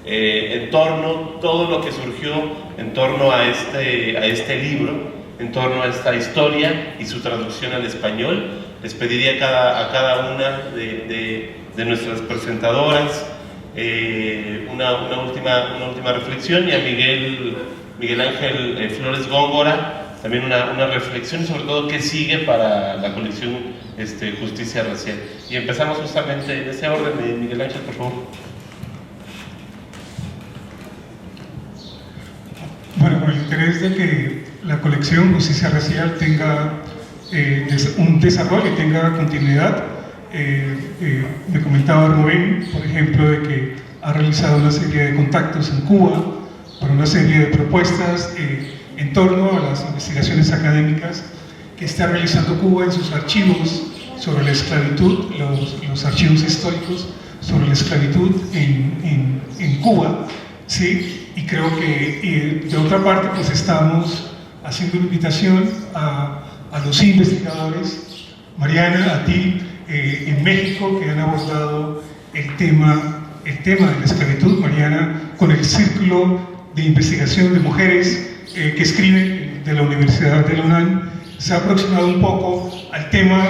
[SPEAKER 2] En torno a todo lo que surgió en torno a este libro, en torno a esta historia y su traducción al español. Les pediría a cada una de nuestras presentadoras una última reflexión, y a Miguel Ángel Flores Góngora también una reflexión y sobre todo qué sigue para la colección Justicia Racial. Y empezamos justamente en ese orden. Miguel Ángel, por favor.
[SPEAKER 3] Bueno, con el interés de que la colección Justicia Racial tenga un desarrollo y tenga continuidad, me comentaba Rubén, por ejemplo, de que ha realizado una serie de contactos en Cuba para una serie de propuestas en torno a las investigaciones académicas que está realizando Cuba en sus archivos sobre la esclavitud, los archivos históricos sobre la esclavitud en Cuba, ¿sí? Y creo que de otra parte pues estamos haciendo una invitación a los investigadores, Mariana, a ti, en México, que han abordado el tema de la esclavitud. Mariana, con el Círculo de Investigación de Mujeres que escriben de la Universidad de la UNAM, se ha aproximado un poco al tema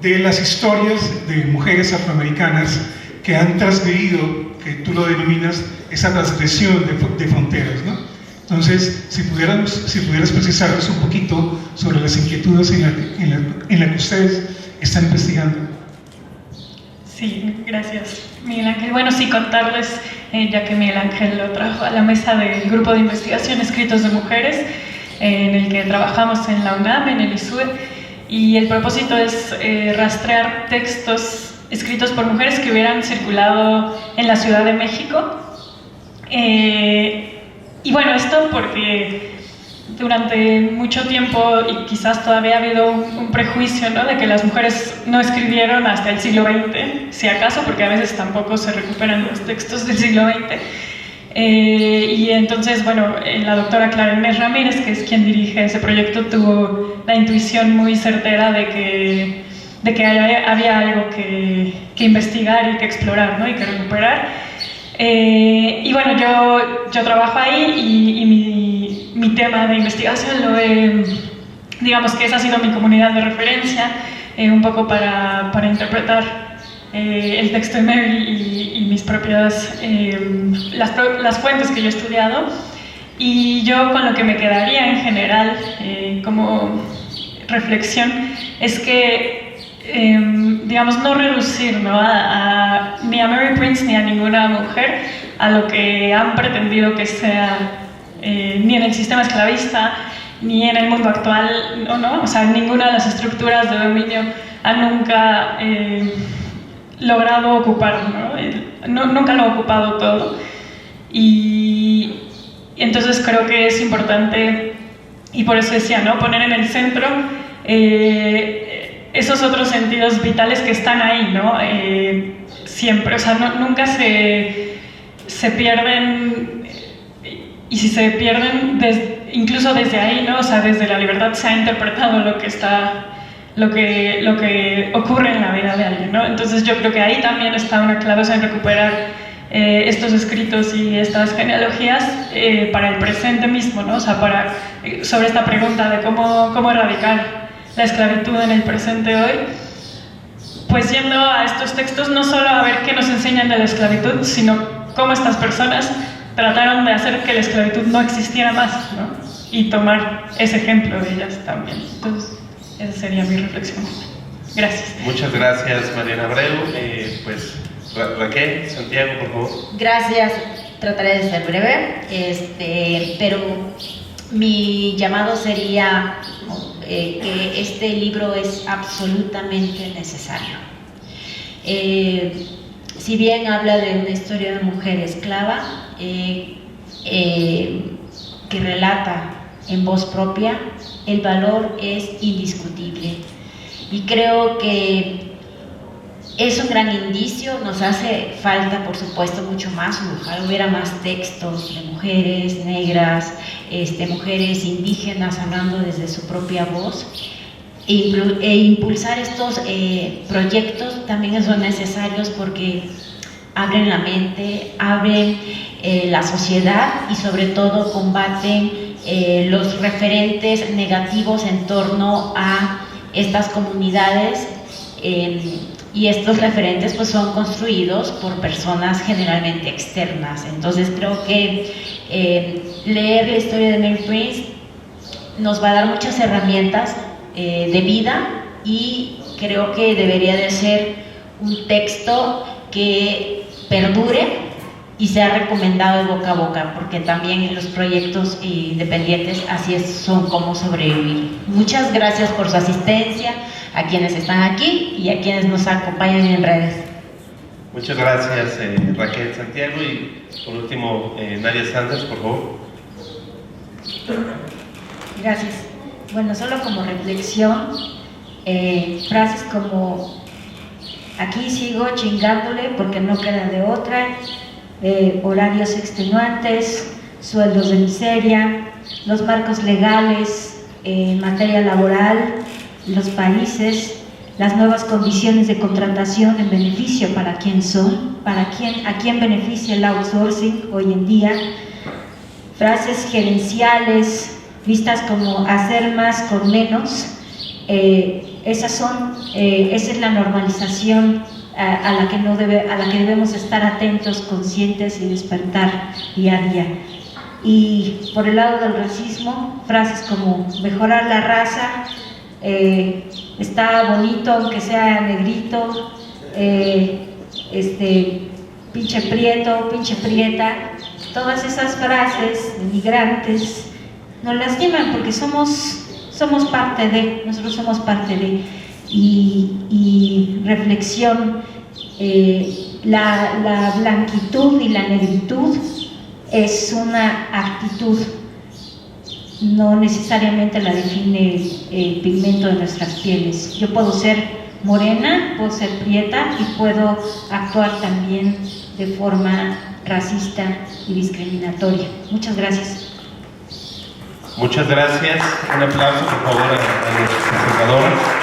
[SPEAKER 3] de las historias de mujeres afroamericanas que han transgredido, que tú lo denominas, esa transgresión de fronteras, ¿no? Entonces, si pudieras precisarnos un poquito sobre las inquietudes en la que ustedes están investigando.
[SPEAKER 4] Sí, gracias, Miguel Ángel. Bueno, sí, contarles, ya que Miguel Ángel lo trajo a la mesa del Grupo de Investigación Escritos de Mujeres, en el que trabajamos en la UNAM, en el ISUE, y el propósito es rastrear textos escritos por mujeres que hubieran circulado en la Ciudad de México. Y bueno, esto porque durante mucho tiempo, y quizás todavía ha habido un prejuicio, ¿no?, de que las mujeres no escribieron hasta el siglo XX, si acaso, porque a veces tampoco se recuperan los textos del siglo XX. Y entonces, bueno, la doctora Clara Inés Ramírez, que es quien dirige ese proyecto, tuvo la intuición muy certera de que había algo que investigar y que explorar, ¿no?, y que recuperar. Y bueno, yo trabajo ahí y mi tema de investigación digamos que esa ha sido mi comunidad de referencia, un poco para interpretar el texto de Mary y mis propias, las fuentes que yo he estudiado. Y yo con lo que me quedaría en general como reflexión es que digamos, no reducir, ¿no?, ni a Mary Prince ni a ninguna mujer a lo que han pretendido que sea, ni en el sistema esclavista ni en el mundo actual, ¿no? O sea, ninguna de las estructuras de dominio ha nunca logrado ocupar, ¿no? Nunca lo ha ocupado todo. Y entonces creo que es importante, y por eso decía, ¿no?, poner en el centro esos otros sentidos vitales que están ahí, ¿no? Siempre, o sea, nunca se pierden, y si se pierden, incluso desde ahí, ¿no? O sea, desde la libertad se ha interpretado lo que ocurre en la vida de alguien, ¿no? Entonces yo creo que ahí también está una clave, o sea, en recuperar estos escritos y estas genealogías para el presente mismo, ¿no? O sea, sobre esta pregunta de cómo erradicar la esclavitud en el presente hoy, pues yendo a estos textos no solo a ver qué nos enseñan de la esclavitud, sino cómo estas personas trataron de hacer que la esclavitud no existiera más, ¿no? Y tomar ese ejemplo de ellas también. Entonces, esa sería mi reflexión. Gracias.
[SPEAKER 2] Muchas gracias, Mariana Abreu. Pues Raquel, Santiago, por favor.
[SPEAKER 6] Gracias, trataré de ser breve, pero mi llamado sería que este libro es absolutamente necesario. Si bien habla de una historia de mujer esclava que relata en voz propia, el valor es indiscutible. Y creo que es un gran indicio. Nos hace falta, por supuesto, mucho más. Ojalá hubiera más textos de mujeres negras, mujeres indígenas hablando desde su propia voz. E impulsar estos proyectos también son necesarios porque abren la mente, abren la sociedad y sobre todo combaten los referentes negativos en torno a estas comunidades. Y estos referentes pues son construidos por personas generalmente externas. Entonces creo que leer la historia de Mary Prince nos va a dar muchas herramientas de vida, y creo que debería de ser un texto que perdure y sea recomendado de boca a boca, porque también en los proyectos independientes así son como sobrevivir. Muchas gracias por su asistencia, a quienes están aquí y a quienes nos acompañan en redes.
[SPEAKER 2] Muchas gracias, Raquel Santiago, y por último, Nadia Sanders, por favor.
[SPEAKER 5] Gracias. Bueno, solo como reflexión, frases como aquí sigo chingándole porque no queda de otra, horarios extenuantes, sueldos de miseria, los marcos legales en materia laboral, los países, las nuevas condiciones de contratación en beneficio para quién son, a quién beneficia el outsourcing hoy en día, frases gerenciales vistas como hacer más con menos, esa es la normalización a la que debemos estar atentos, conscientes y despertar día a día. Y por el lado del racismo, frases como mejorar la raza, está bonito aunque sea negrito, pinche prieto, pinche prieta, todas esas frases de migrantes nos lastiman porque nosotros somos parte de, y reflexión, la blanquitud y la negritud es una actitud, no necesariamente la define el pigmento de nuestras pieles. Yo puedo ser morena, puedo ser prieta y puedo actuar también de forma racista y discriminatoria. Muchas gracias.
[SPEAKER 2] Muchas gracias. Un aplauso, por favor, a los presentadores.